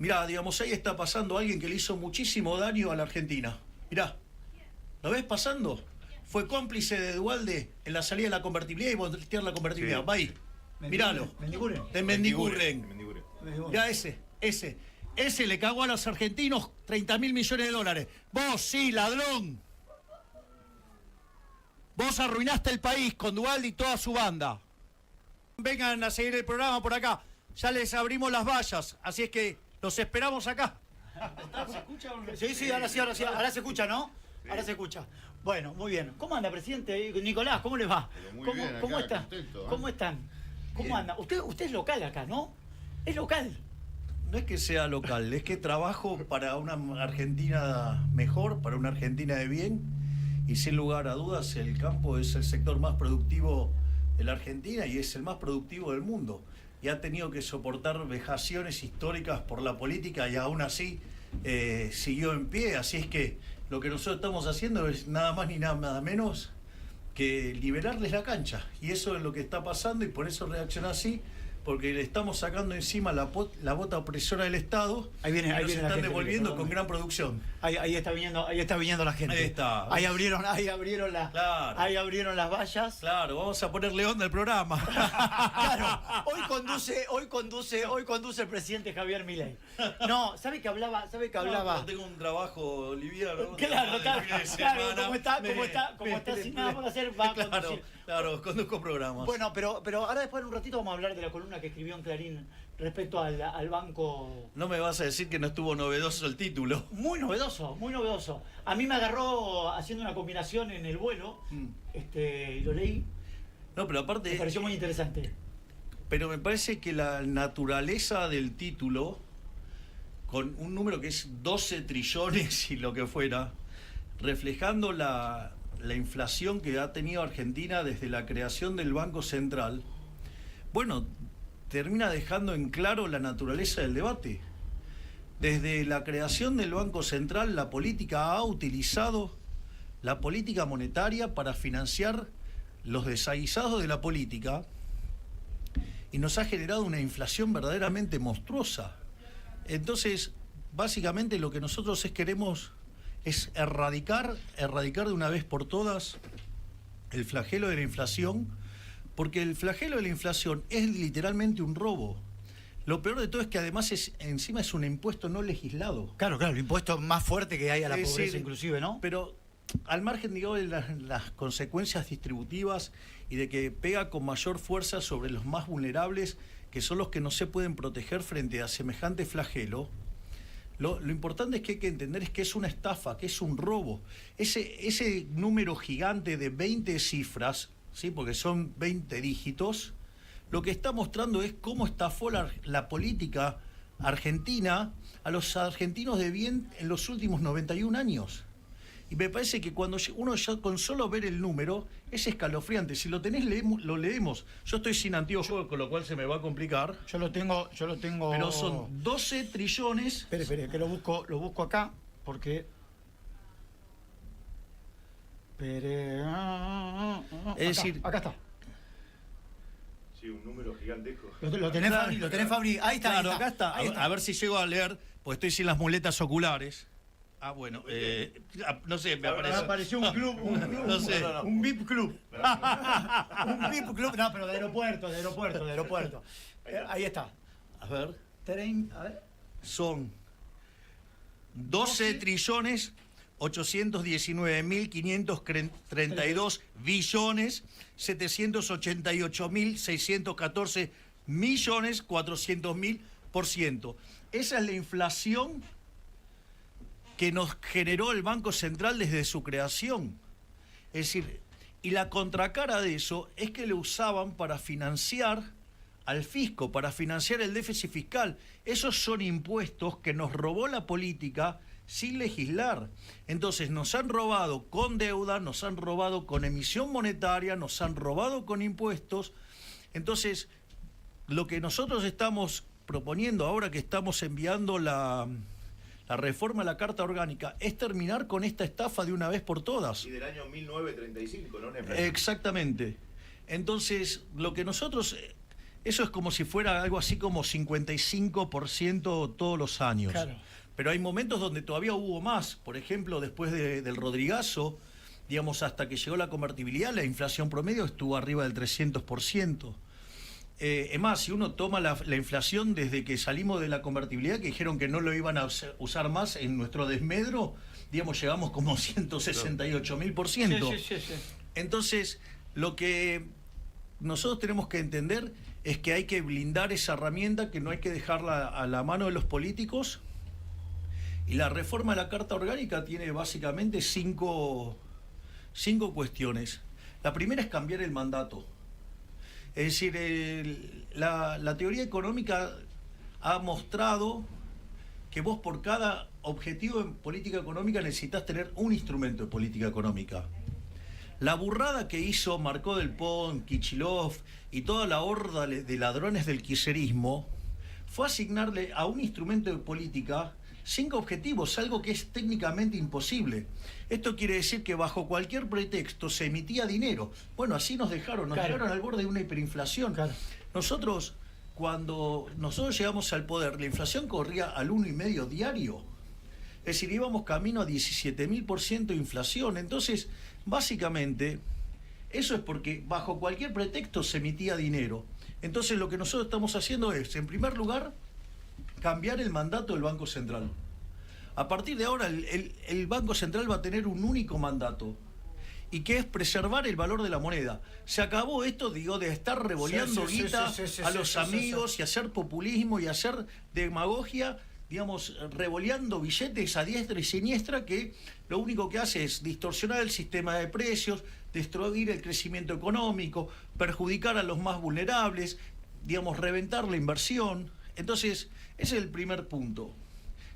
Mirá, digamos, ahí está pasando alguien que le hizo muchísimo daño a la Argentina. Mirá, ¿lo ves pasando? Fue cómplice de Duhalde en la salida de la convertibilidad y voltear la convertibilidad. Sí. Va ahí, míralo. Mendiguren. De Mendiguren. Mendiguren. Mirá ese le cagó a los argentinos 30.000 millones de dólares. Vos, sí, ladrón. Vos arruinaste el país con Duhalde y toda su banda. Vengan a seguir el programa por acá. Ya les abrimos las vallas, así es que los esperamos acá. ¿Se escucha? Sí, ahora sí. Ahora se escucha, ¿no? Ahora se escucha. Bueno, muy bien. ¿Cómo anda, presidente? Nicolás, ¿cómo les va? ¿Cómo está? Contento, ¿eh? ¿Cómo están? ¿Cómo Bien. anda? Usted es local acá, ¿no? Es local. No es que sea local, es que trabajo para una Argentina mejor, para una Argentina de bien, y sin lugar a dudas el campo es el sector más productivo de la Argentina y es el más productivo del mundo. Y ha tenido que soportar vejaciones históricas por la política y aún así siguió en pie. Así es que lo que nosotros estamos haciendo es nada más ni nada menos que liberarles la cancha. Y eso es lo que está pasando y por eso reacciona así, porque le estamos sacando encima la bota opresora del Estado. Ahí viene y nos la están gente, devolviendo perdón. con gran producción. Ahí está viniendo la gente. Ahí está. Ahí abrieron Claro. ahí abrieron las vallas. Claro, vamos a ponerle onda al programa. Claro, hoy conduce el presidente Javier Milei. No, ¿sabe que hablaba? No, tengo un trabajo liviano. Claro, como está Me- sin nada por hacer, va a conducir. Claro, conduzco programas. Bueno, pero ahora después en un ratito vamos a hablar de la columna que escribió en Clarín respecto al banco. No me vas a decir que no estuvo novedoso el título. Muy novedoso, muy novedoso. A mí me agarró haciendo una combinación en el vuelo, y lo leí, No, pero aparte... me pareció muy interesante. Pero me parece que la naturaleza del título, con un número que es 12 trillones y lo que fuera, reflejando la inflación que ha tenido Argentina desde la creación del Banco Central, bueno, termina dejando en claro la naturaleza del debate. Desde la creación del Banco Central, la política ha utilizado la política monetaria para financiar los desaguisados de la política y nos ha generado una inflación verdaderamente monstruosa. Entonces, básicamente lo que nosotros queremos es erradicar de una vez por todas el flagelo de la inflación, porque el flagelo de la inflación es literalmente un robo. Lo peor de todo es que además encima es un impuesto no legislado. Claro, el impuesto más fuerte que hay a la Es pobreza decir, inclusive, ¿no? Pero al margen, digamos, de las consecuencias distributivas y de que pega con mayor fuerza sobre los más vulnerables, que son los que no se pueden proteger frente a semejante flagelo, lo importante es que hay que entender es que es una estafa, que es un robo. Ese número gigante de 20 cifras, ¿sí? Porque son 20 dígitos, lo que está mostrando es cómo estafó la política argentina a los argentinos de bien en los últimos 91 años. Y me parece que cuando uno ya con solo ver el número es escalofriante. Si lo tenés, lo leemos. Yo estoy sin anteojos, con lo cual se me va a complicar. Yo lo tengo. Pero son 12 trillones. Espere, que lo busco acá, porque. Es decir, acá está. Sí, un número gigantesco. Lo tenés, Fabri, lo tenés, Fabri. Ahí está. Claro, acá está. Ahí A ver si llego a leer, porque estoy sin las muletas oculares. Ah, bueno, no sé, me apareció un club, No sé. un VIP club. Un VIP club, no, pero de aeropuerto. Ahí está. A ver, A ver. son 12 trillones 819.532 billones 788.614 millones 400.000%. Esa es la inflación que nos generó el Banco Central desde su creación. Es decir, y la contracara de eso es que lo usaban para financiar al fisco, para financiar el déficit fiscal. Esos son impuestos que nos robó la política sin legislar. Entonces nos han robado con deuda, nos han robado con emisión monetaria, nos han robado con impuestos. Entonces, lo que nosotros estamos proponiendo ahora que estamos enviando la reforma a la Carta Orgánica es terminar con esta estafa de una vez por todas. Y del año 1935, ¿no? Exactamente. Entonces, lo que nosotros eso es como si fuera algo así como 55% todos los años. Claro. Pero hay momentos donde todavía hubo más. Por ejemplo, después del Rodrigazo, digamos, hasta que llegó la convertibilidad, la inflación promedio estuvo arriba del 300%. Es más, si uno toma la inflación desde que salimos de la convertibilidad, que dijeron que no lo iban a usar más en nuestro desmedro, digamos, llegamos como 168.000%. Sí. Entonces, lo que nosotros tenemos que entender es que hay que blindar esa herramienta, que no hay que dejarla a la mano de los políticos. Y la reforma de la Carta Orgánica tiene básicamente cinco cuestiones. La primera es cambiar el mandato. Es decir, la teoría económica ha mostrado que vos por cada objetivo en política económica necesitas tener un instrumento de política económica. La burrada que hizo Marcó del Pont, Kicillof y toda la horda de ladrones del kirchnerismo fue asignarle a un instrumento de política 5 objetivos, algo que es técnicamente imposible. Esto quiere decir que bajo cualquier pretexto se emitía dinero. Bueno, así nos dejaron al borde de una hiperinflación. Claro. Cuando nosotros llegamos al poder, la inflación corría al 1,5 diario. Es decir, íbamos camino a 17.000% de inflación. Entonces, básicamente, eso es porque bajo cualquier pretexto se emitía dinero. Entonces, lo que nosotros estamos haciendo es, en primer lugar, cambiar el mandato del Banco Central. A partir de ahora, el Banco Central va a tener un único mandato, y que es preservar el valor de la moneda. Se acabó esto, de estar revoleando guita a los amigos y hacer populismo y hacer demagogia, digamos, revoleando billetes a diestra y siniestra, que lo único que hace es distorsionar el sistema de precios, destruir el crecimiento económico, perjudicar a los más vulnerables, digamos, reventar la inversión. Entonces, ese es el primer punto.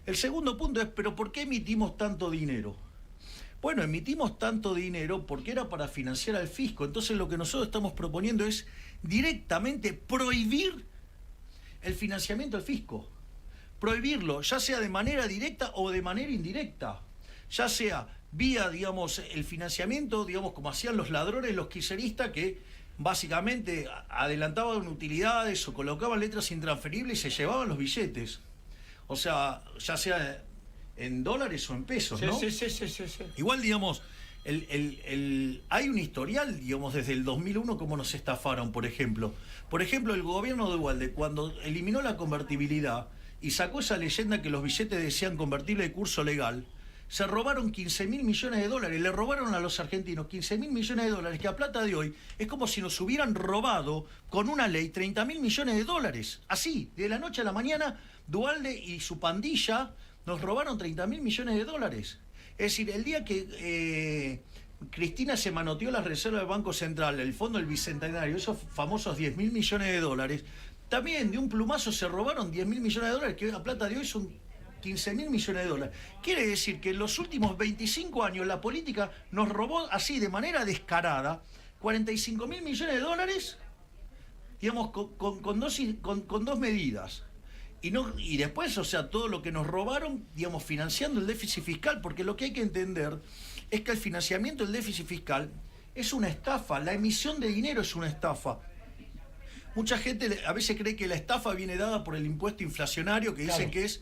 El segundo punto es, ¿pero por qué emitimos tanto dinero? Bueno, emitimos tanto dinero porque era para financiar al fisco. Entonces, lo que nosotros estamos proponiendo es directamente prohibir el financiamiento al fisco. Prohibirlo, ya sea de manera directa o de manera indirecta. Ya sea vía, digamos, el financiamiento, digamos, como hacían los ladrones, los kirchneristas, que básicamente adelantaban utilidades o colocaban letras intransferibles y se llevaban los billetes. O sea, ya sea en dólares o en pesos, ¿no? Sí. Igual, digamos, hay un historial, digamos, desde el 2001, cómo nos estafaron, por ejemplo. Por ejemplo, el gobierno de Duhalde, cuando eliminó la convertibilidad y sacó esa leyenda que los billetes decían convertible de curso legal, se robaron 15.000 millones de dólares, le robaron a los argentinos 15.000 millones de dólares, que a plata de hoy es como si nos hubieran robado con una ley 30.000 millones de dólares. Así, de la noche a la mañana, Duhalde y su pandilla nos robaron 30.000 millones de dólares. Es decir, el día que Cristina se manoteó las reservas del Banco Central, el Fondo del Bicentenario, esos famosos 10.000 millones de dólares, también de un plumazo se robaron 10.000 millones de dólares, que a plata de hoy son 15.000 millones de dólares. Quiere decir que en los últimos 25 años la política nos robó así, de manera descarada, 45.000 millones de dólares, digamos, con dos medidas. Y después, o sea, todo lo que nos robaron, digamos, financiando el déficit fiscal, porque lo que hay que entender es que el financiamiento del déficit fiscal es una estafa, la emisión de dinero es una estafa. Mucha gente a veces cree que la estafa viene dada por el impuesto inflacionario, que dicen que es,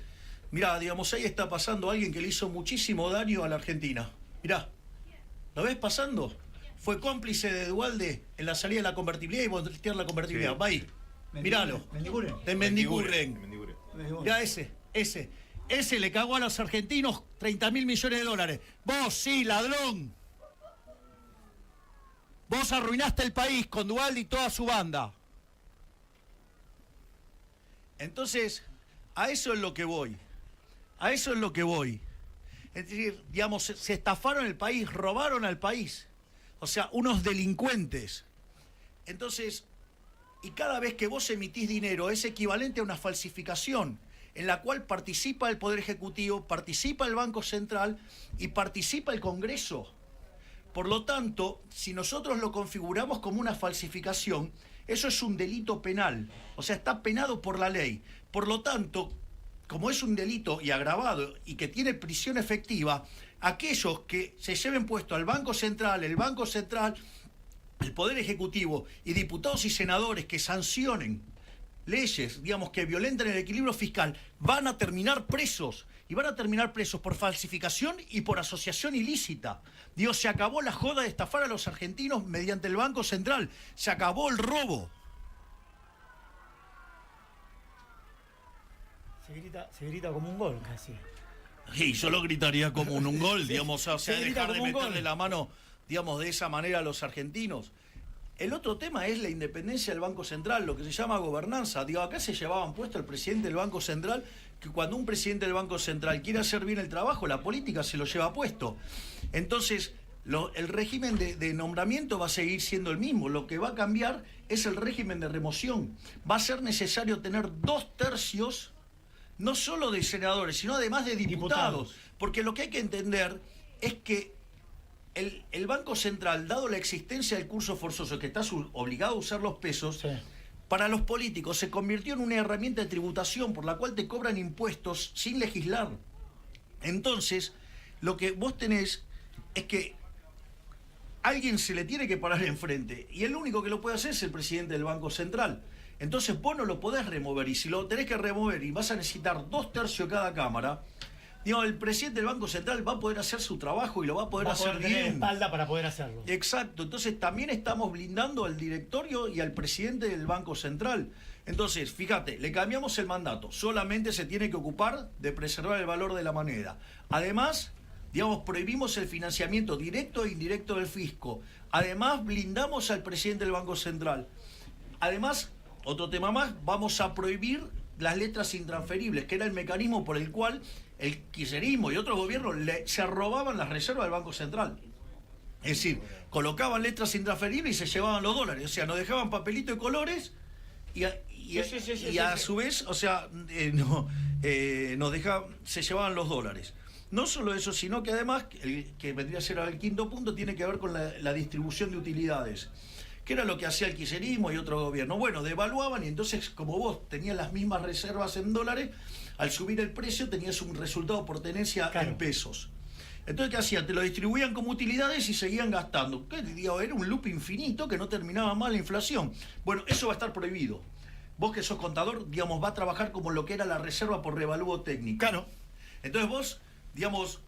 mirá, digamos, ahí está pasando alguien que le hizo muchísimo daño a la Argentina. Mirá, ¿lo ves pasando? Fue cómplice de Duhalde en la salida de la convertibilidad y voltear la convertibilidad. Va ahí, míralo. De Mendiguren. Mirá ese le cagó a los argentinos 30.000 millones de dólares. Vos, sí, ladrón. Vos arruinaste el país con Duhalde y toda su banda. Entonces, a eso es lo que voy. Es decir, digamos, se estafaron el país, robaron al país. O sea, unos delincuentes. Entonces, y cada vez que vos emitís dinero es equivalente a una falsificación en la cual participa el Poder Ejecutivo, participa el Banco Central y participa el Congreso. Por lo tanto, si nosotros lo configuramos como una falsificación, eso es un delito penal, o sea, está penado por la ley. Por lo tanto, como es un delito y agravado y que tiene prisión efectiva, aquellos que se lleven puesto al Banco Central, el Poder Ejecutivo y diputados y senadores que sancionen leyes, digamos, que violenten el equilibrio fiscal, van a terminar presos. Y van a terminar presos por falsificación y por asociación ilícita. Digo, se acabó la joda de estafar a los argentinos mediante el Banco Central. Se acabó el robo. Se grita como un gol casi. Y yo lo gritaría como un gol, digamos, o sea, Se grita dejar de como un meterle gol. la mano, digamos, de esa manera a los argentinos. El otro tema es la independencia del Banco Central, lo que se llama gobernanza. Digo, acá se llevaban puesto el presidente del Banco Central, que cuando un presidente del Banco Central quiere hacer bien el trabajo, la política se lo lleva puesto. Entonces, el régimen de nombramiento va a seguir siendo el mismo. Lo que va a cambiar es el régimen de remoción. Va a ser necesario tener 2/3, no solo de senadores, sino además de diputados. Porque lo que hay que entender es que el Banco Central, dado la existencia del curso forzoso, que está obligado a usar los pesos, Sí. para los políticos se convirtió en una herramienta de tributación por la cual te cobran impuestos sin legislar. Entonces, lo que vos tenés es que alguien se le tiene que parar enfrente, y el único que lo puede hacer es el presidente del Banco Central. Entonces vos no lo podés remover, y si lo tenés que remover y vas a necesitar 2/3 cada cámara, digo, el presidente del Banco Central va a poder hacer su trabajo y lo va a poder hacer tener bien. espalda para poder hacerlo. Exacto, entonces también estamos blindando al directorio y al presidente del Banco Central. Entonces, fíjate, le cambiamos el mandato, solamente se tiene que ocupar de preservar el valor de la moneda. Además, digamos, prohibimos el financiamiento directo e indirecto del fisco. Además, blindamos al presidente del Banco Central. Además, otro tema más, vamos a prohibir las letras intransferibles, que era el mecanismo por el cual el kirchnerismo y otros gobiernos se robaban las reservas del Banco Central. Es decir, colocaban letras intransferibles y se llevaban los dólares. O sea, nos dejaban papelito de colores y a su vez, o sea, se llevaban los dólares. No solo eso, sino que además, que vendría a ser el quinto punto, tiene que ver con la distribución de utilidades. ¿Qué era lo que hacía el kirchnerismo y otro gobierno? Bueno, devaluaban, y entonces, como vos tenías las mismas reservas en dólares, al subir el precio tenías un resultado por tenencia en pesos. Entonces, ¿qué hacían? Te lo distribuían como utilidades y seguían gastando. Era un loop infinito que no terminaba más la inflación. Bueno, eso va a estar prohibido. Vos que sos contador, digamos, va a trabajar como lo que era la reserva por revalúo técnico. Claro. Entonces vos, digamos,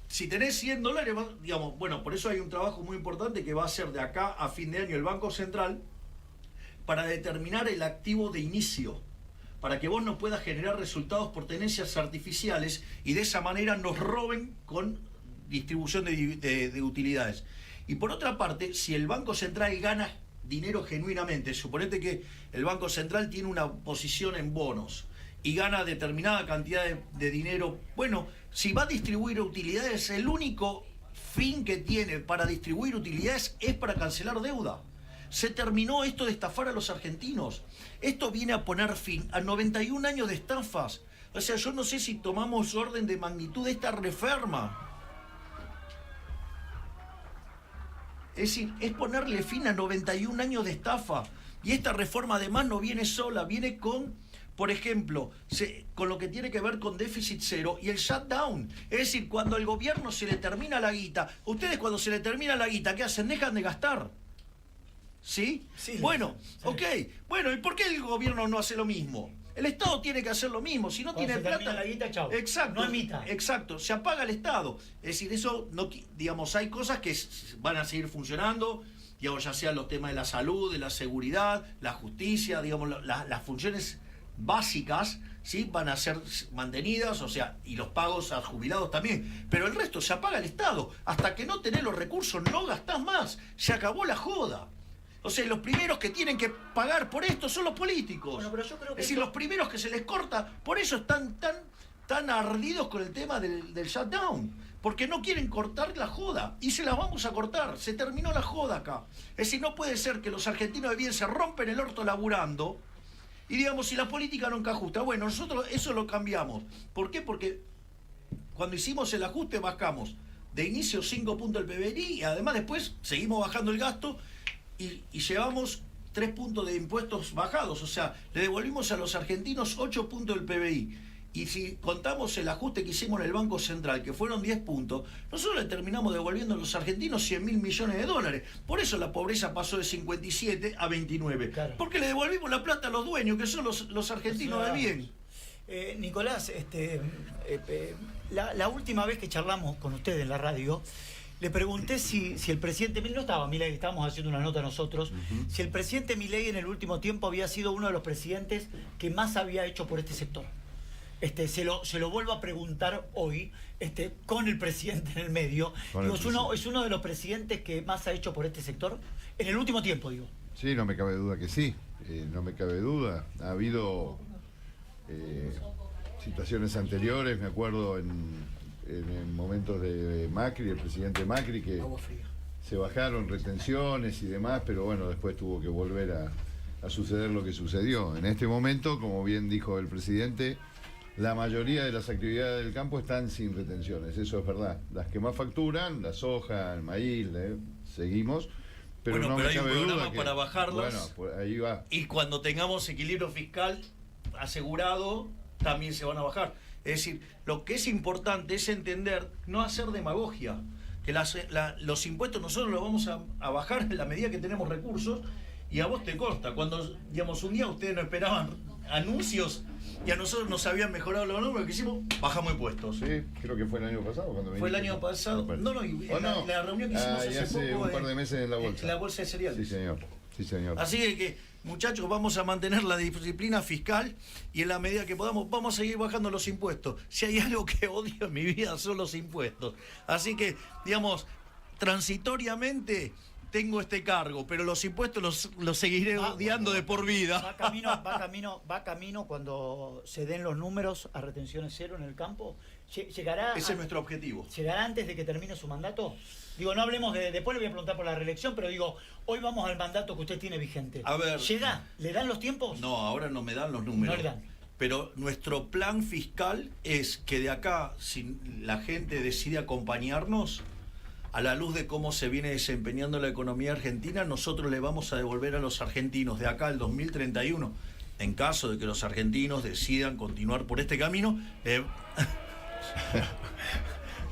si tenés 100 dólares, digamos, bueno, por eso hay un trabajo muy importante que va a hacer de acá a fin de año el Banco Central para determinar el activo de inicio, para que vos no puedas generar resultados por tenencias artificiales y de esa manera nos roben con distribución de utilidades. Y por otra parte, si el Banco Central gana dinero genuinamente, suponete que el Banco Central tiene una posición en bonos y gana determinada cantidad de dinero, bueno, si va a distribuir utilidades, el único fin que tiene para distribuir utilidades es para cancelar deuda. Se terminó esto de estafar a los argentinos. Esto viene a poner fin a 91 años de estafas. O sea, yo no sé si tomamos orden de magnitud de esta reforma. Es decir, es ponerle fin a 91 años de estafa. Y esta reforma además no viene sola, viene con, por ejemplo, con lo que tiene que ver con déficit cero y el shutdown. Es decir, cuando al gobierno se le termina la guita, ustedes cuando se le termina la guita, ¿qué hacen? Dejan de gastar. ¿Sí? Sí. Bueno, Sí. ok. Bueno, ¿y por qué el gobierno no hace lo mismo? El Estado tiene que hacer lo mismo, si no Cuando tiene se termina plata. la guita, chau. Exacto. No emita. Exacto, se apaga el Estado. Es decir, eso no, digamos, hay cosas que van a seguir funcionando, digamos, ya sean los temas de la salud, de la seguridad, la justicia, digamos, las funciones básicas, ¿sí? Van a ser mantenidas, o sea, y los pagos a jubilados también. Pero el resto se apaga el Estado. Hasta que no tenés los recursos, no gastás más. Se acabó la joda. O sea, los primeros que tienen que pagar por esto son los políticos. Bueno, pero yo creo que es decir, esto- los primeros que se les corta, por eso están tan ardidos con el tema del shutdown. Porque no quieren cortar la joda. Y se la vamos a cortar. Se terminó la joda acá. Es decir, no puede ser que los argentinos de bien se rompen el orto laburando y digamos, si la política nunca ajusta. Bueno, nosotros eso lo cambiamos. ¿Por qué? Porque cuando hicimos el ajuste bajamos de inicio 5 puntos del PBI y además después seguimos bajando el gasto y llevamos 3 puntos de impuestos bajados. O sea, le devolvimos a los argentinos 8 puntos del PBI. Y si contamos el ajuste que hicimos en el Banco Central, que fueron 10 puntos, nosotros le terminamos devolviendo a los argentinos 100.000 millones de dólares. Por eso la pobreza pasó de 57 a 29. Claro. Porque le devolvimos la plata a los dueños, que son los argentinos de bien. Nicolás, la última vez que charlamos con usted en la radio, le pregunté si el presidente Milei, no estaba Milei, estábamos haciendo una nota nosotros, si el presidente Milei en el último tiempo había sido uno de los presidentes que más había hecho por este sector. Se lo vuelvo a preguntar hoy, con el presidente en el medio. Digo, ¿es uno de los presidentes que más ha hecho por este sector? En el último tiempo, digo. Sí, no me cabe duda que sí. No me cabe duda. Ha habido situaciones anteriores, me acuerdo en momentos de Macri, el presidente Macri, que se bajaron retenciones y demás, pero bueno, después tuvo que volver a suceder lo que sucedió. En este momento, como bien dijo el presidente, la mayoría de las actividades del campo están sin retenciones, eso es verdad. Las que más facturan, la soja, el maíz, seguimos, pero bueno, no pero me hay un cabe programa duda que, para bajarlas. Bueno, pues ahí va. Y cuando tengamos equilibrio fiscal asegurado, también se van a bajar. Es decir, lo que es importante es entender, no hacer demagogia, que los impuestos nosotros los vamos a bajar en la medida que tenemos recursos, y a vos te consta, cuando, digamos, un día ustedes no esperaban anuncios y a nosotros nos habían mejorado los números que hicimos, bajamos impuestos. Sí, creo que fue el año pasado cuando Fue el año pasado. No, la reunión que hicimos hace poco un par de meses en la bolsa. En la bolsa de cereales. Sí, señor. Sí, señor. Así que, muchachos, vamos a mantener la disciplina fiscal y en la medida que podamos vamos a seguir bajando los impuestos. Si hay algo que odio en mi vida son los impuestos. Así que, digamos, transitoriamente tengo este cargo, pero los impuestos los seguiré odiando de por vida. Va camino cuando se den los números a retenciones cero en el campo. ¿Llegará? Ese es nuestro objetivo. ¿Llegará antes de que termine su mandato? Digo, no hablemos después le voy a preguntar por la reelección, pero digo, hoy vamos al mandato que usted tiene vigente. A ver. ¿Llega? ¿Le dan los tiempos? No, ahora no me dan los números. No le dan. Pero nuestro plan fiscal es que de acá, si la gente decide acompañarnos, a la luz de cómo se viene desempeñando la economía argentina, nosotros le vamos a devolver a los argentinos de acá al 2031, en caso de que los argentinos decidan continuar por este camino.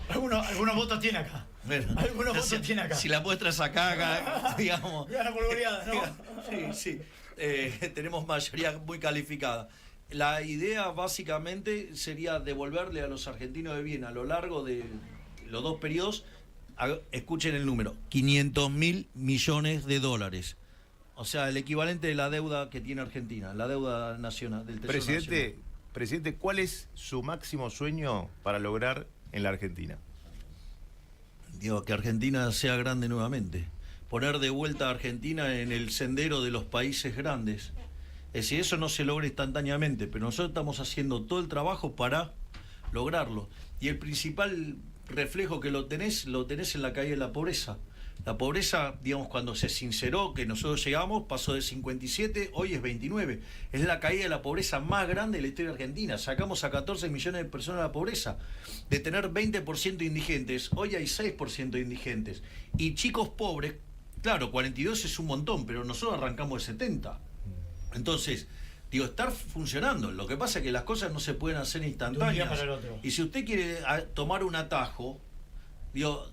Algunos votos tiene acá. Bueno, algunos votos tiene acá. Si la muestra es acá, digamos. Gana por goleada, ¿no? Sí. Tenemos mayoría muy calificada. La idea básicamente sería devolverle a los argentinos de bien a lo largo de los dos periodos. Escuchen el número, 500.000 millones de dólares. O sea, el equivalente de la deuda que tiene Argentina, la deuda nacional del Tesoro Nacional. Presidente, ¿cuál es su máximo sueño para lograr en la Argentina? Digo, que Argentina sea grande nuevamente. Poner de vuelta a Argentina en el sendero de los países grandes. Es decir, eso no se logra instantáneamente, pero nosotros estamos haciendo todo el trabajo para lograrlo. Y el principal reflejo que lo tenés en la caída de la pobreza. La pobreza, digamos, cuando se sinceró que nosotros llegamos, pasó de 57, hoy es 29. Es la caída de la pobreza más grande de la historia argentina. Sacamos a 14 millones de personas de la pobreza. De tener 20% indigentes, hoy hay 6% de indigentes. Y chicos pobres, claro, 42 es un montón, pero nosotros arrancamos de 70. Entonces, digo, estar funcionando. Lo que pasa es que las cosas no se pueden hacer instantáneas. De un día para el otro. Y si usted quiere tomar un atajo, digo,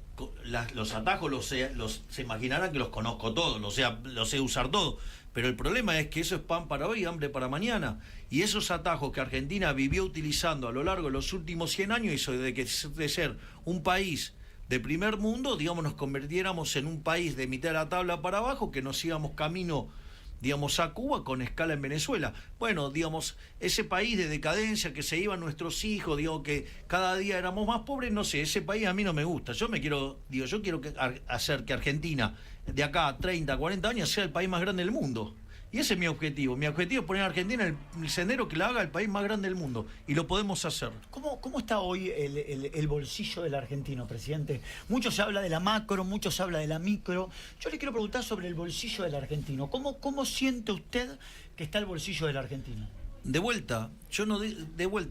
los atajos se imaginarán que los conozco todos, los sé usar todos. Pero el problema es que eso es pan para hoy, hambre para mañana. Y esos atajos que Argentina vivió utilizando a lo largo de los últimos 100 años hizo de ser un país de primer mundo, digamos, nos convirtiéramos en un país de mitad de la tabla para abajo, que nos íbamos camino, digamos, a Cuba con escala en Venezuela. Bueno, digamos, ese país de decadencia que se iban nuestros hijos, digo, que cada día éramos más pobres, no sé, ese país a mí no me gusta. Yo quiero hacer que Argentina, de acá a 30, 40 años, sea el país más grande del mundo. Y ese es mi objetivo. Mi objetivo es poner a Argentina en el sendero que la haga el país más grande del mundo. Y lo podemos hacer. ¿Cómo está hoy el bolsillo del argentino, presidente? Mucho se habla de la macro, mucho se habla de la micro. Yo le quiero preguntar sobre el bolsillo del argentino. ¿Cómo siente usted que está el bolsillo del argentino? De vuelta,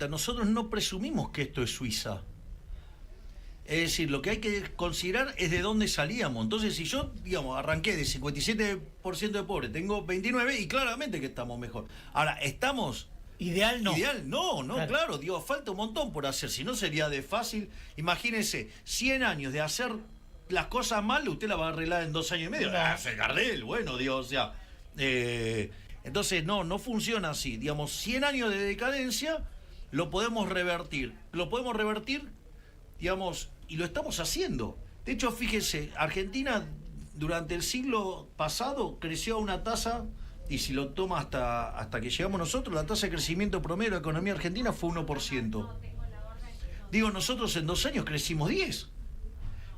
nosotros no presumimos que esto es Suiza. Es decir, lo que hay que considerar es de dónde salíamos. Entonces, si yo, digamos, arranqué de 57% de pobres, tengo 29% y claramente que estamos mejor. Ahora, ¿estamos Ideal no. Ideal, no, claro, digo, falta un montón por hacer, si no sería de fácil. Imagínense, 100 años de hacer las cosas mal, usted la va a arreglar en 2 años y medio. No. El Gardel, bueno, digo, o sea, entonces no funciona así. Digamos, 100 años de decadencia lo podemos revertir, digamos, y lo estamos haciendo. De hecho, fíjese, Argentina durante el siglo pasado creció a una tasa, y si lo toma hasta que llegamos nosotros, la tasa de crecimiento promedio de la economía argentina fue 1%. Digo, nosotros en 2 años crecimos 10. Es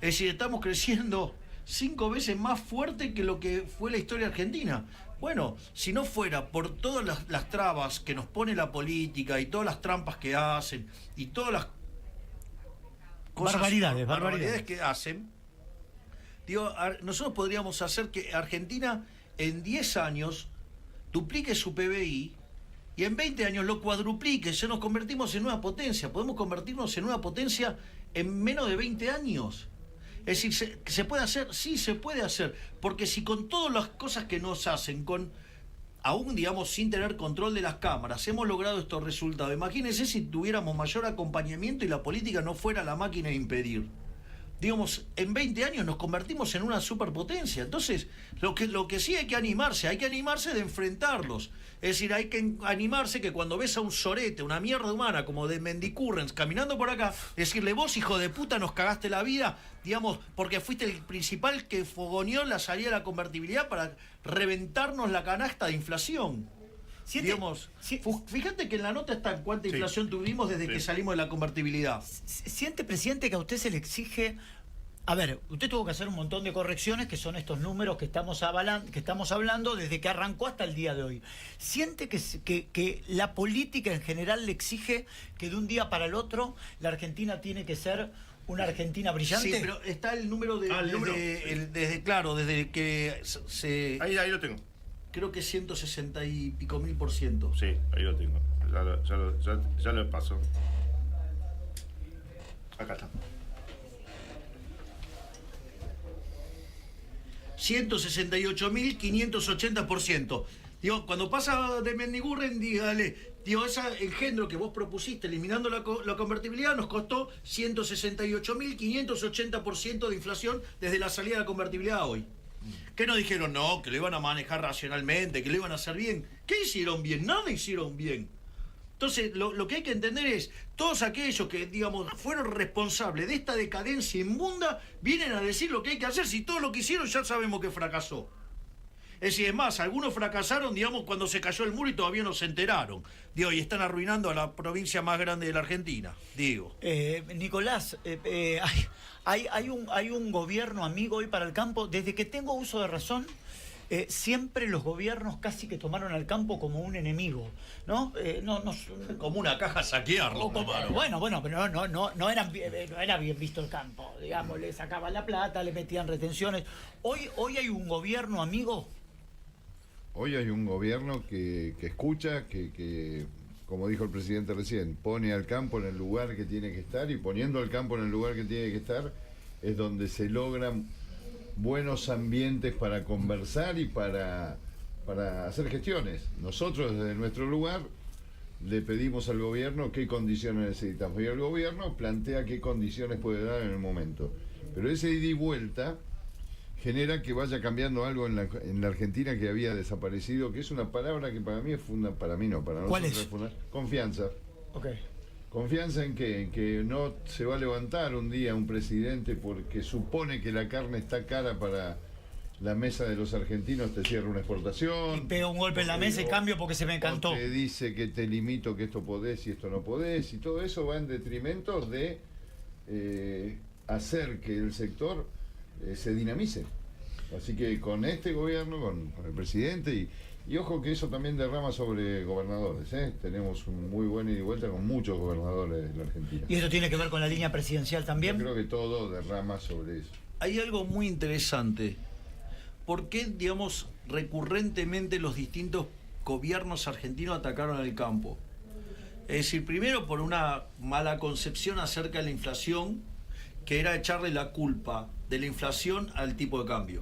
decir, estamos creciendo 5 veces más fuerte que lo que fue la historia argentina. Bueno, si no fuera por todas las trabas que nos pone la política y todas las trampas que hacen y todas las cosas, barbaridades que hacen, digo, nosotros podríamos hacer que Argentina en 10 años duplique su PBI y en 20 años lo cuadruplique. Ya nos convertimos en una potencia. Podemos convertirnos en una potencia en menos de 20 años. Es decir, ¿se puede hacer? Sí, se puede hacer. Porque si con todas las cosas que nos hacen, aún, digamos, sin tener control de las cámaras, hemos logrado estos resultados, imagínense si tuviéramos mayor acompañamiento y la política no fuera la máquina de impedir. Digamos, en 20 años nos convertimos en una superpotencia. Entonces, lo que sí hay que animarse de enfrentarlos. Es decir, hay que animarse que cuando ves a un sorete, una mierda humana como de Mendicurrens caminando por acá, decirle, vos, hijo de puta, nos cagaste la vida, digamos, porque fuiste el principal que fogoneó la salida de la convertibilidad para reventarnos la canasta de inflación. Digamos, fíjate que en la nota está cuánta inflación tuvimos desde que salimos de la convertibilidad. ¿Siente, presidente, que a usted se le exige? A ver, usted tuvo que hacer un montón de correcciones, que son estos números que estamos hablando desde que arrancó hasta el día de hoy. ¿Siente que la política en general le exige que de un día para el otro la Argentina tiene que ser una Argentina brillante? Sí, pero está el número desde que se... Ahí lo tengo. Creo que 160 y pico %. Sí, ahí lo tengo. Ya lo paso. Acá está. 168.580%. Digo, cuando pasa de Mendicurrens, dígale, digo, ese engendro que vos propusiste eliminando la convertibilidad nos costó 168.580% de inflación desde la salida de la convertibilidad a hoy. ¿Qué nos dijeron? No, que lo iban a manejar racionalmente, que lo iban a hacer bien. ¿Qué hicieron bien? Nada hicieron bien. Entonces, lo que hay que entender es, todos aquellos que, digamos, fueron responsables de esta decadencia inmunda, vienen a decir lo que hay que hacer, si todo lo que hicieron ya sabemos que fracasó. Es decir, es más, algunos fracasaron, digamos, cuando se cayó el muro y todavía no se enteraron. Digo, y están arruinando a la provincia más grande de la Argentina, digo. Nicolás, hay un gobierno amigo hoy para el campo. Desde que tengo uso de razón, siempre los gobiernos casi que tomaron al campo como un enemigo, ¿no? Como una caja a saquearlo. Bueno, pero no era bien visto el campo, digamos, le sacaban la plata, le metían retenciones. Hoy hay un gobierno amigo. Hoy hay un gobierno que escucha, que, como dijo el presidente recién, pone al campo en el lugar que tiene que estar, y poniendo al campo en el lugar que tiene que estar es donde se logran buenos ambientes para conversar y para hacer gestiones. Nosotros desde nuestro lugar le pedimos al gobierno qué condiciones necesitamos y el gobierno plantea qué condiciones puede dar en el momento. Pero ese ida y vuelta genera que vaya cambiando algo en la Argentina que había desaparecido, que es una palabra que para mí es fundamental, para mí no, para nosotros es fundamental. Confianza. Okay. ¿Confianza en qué? En que no se va a levantar un día un presidente porque supone que la carne está cara para la mesa de los argentinos, te cierra una exportación. Y pega un golpe en la mesa y cambio porque se me encantó. Te dice que te limito, que esto podés y esto no podés, y todo eso va en detrimento de hacer que el sector se dinamice. Así que con este gobierno, con el presidente, y ojo que eso también derrama sobre gobernadores, tenemos un muy buen ida y vuelta con muchos gobernadores de la Argentina. ¿Y eso tiene que ver con la línea presidencial también? Yo creo que todo derrama sobre eso. Hay algo muy interesante. ¿Por qué, digamos, recurrentemente los distintos gobiernos argentinos atacaron al campo? Es decir, primero por una mala concepción acerca de la inflación, que era echarle la culpa de la inflación al tipo de cambio.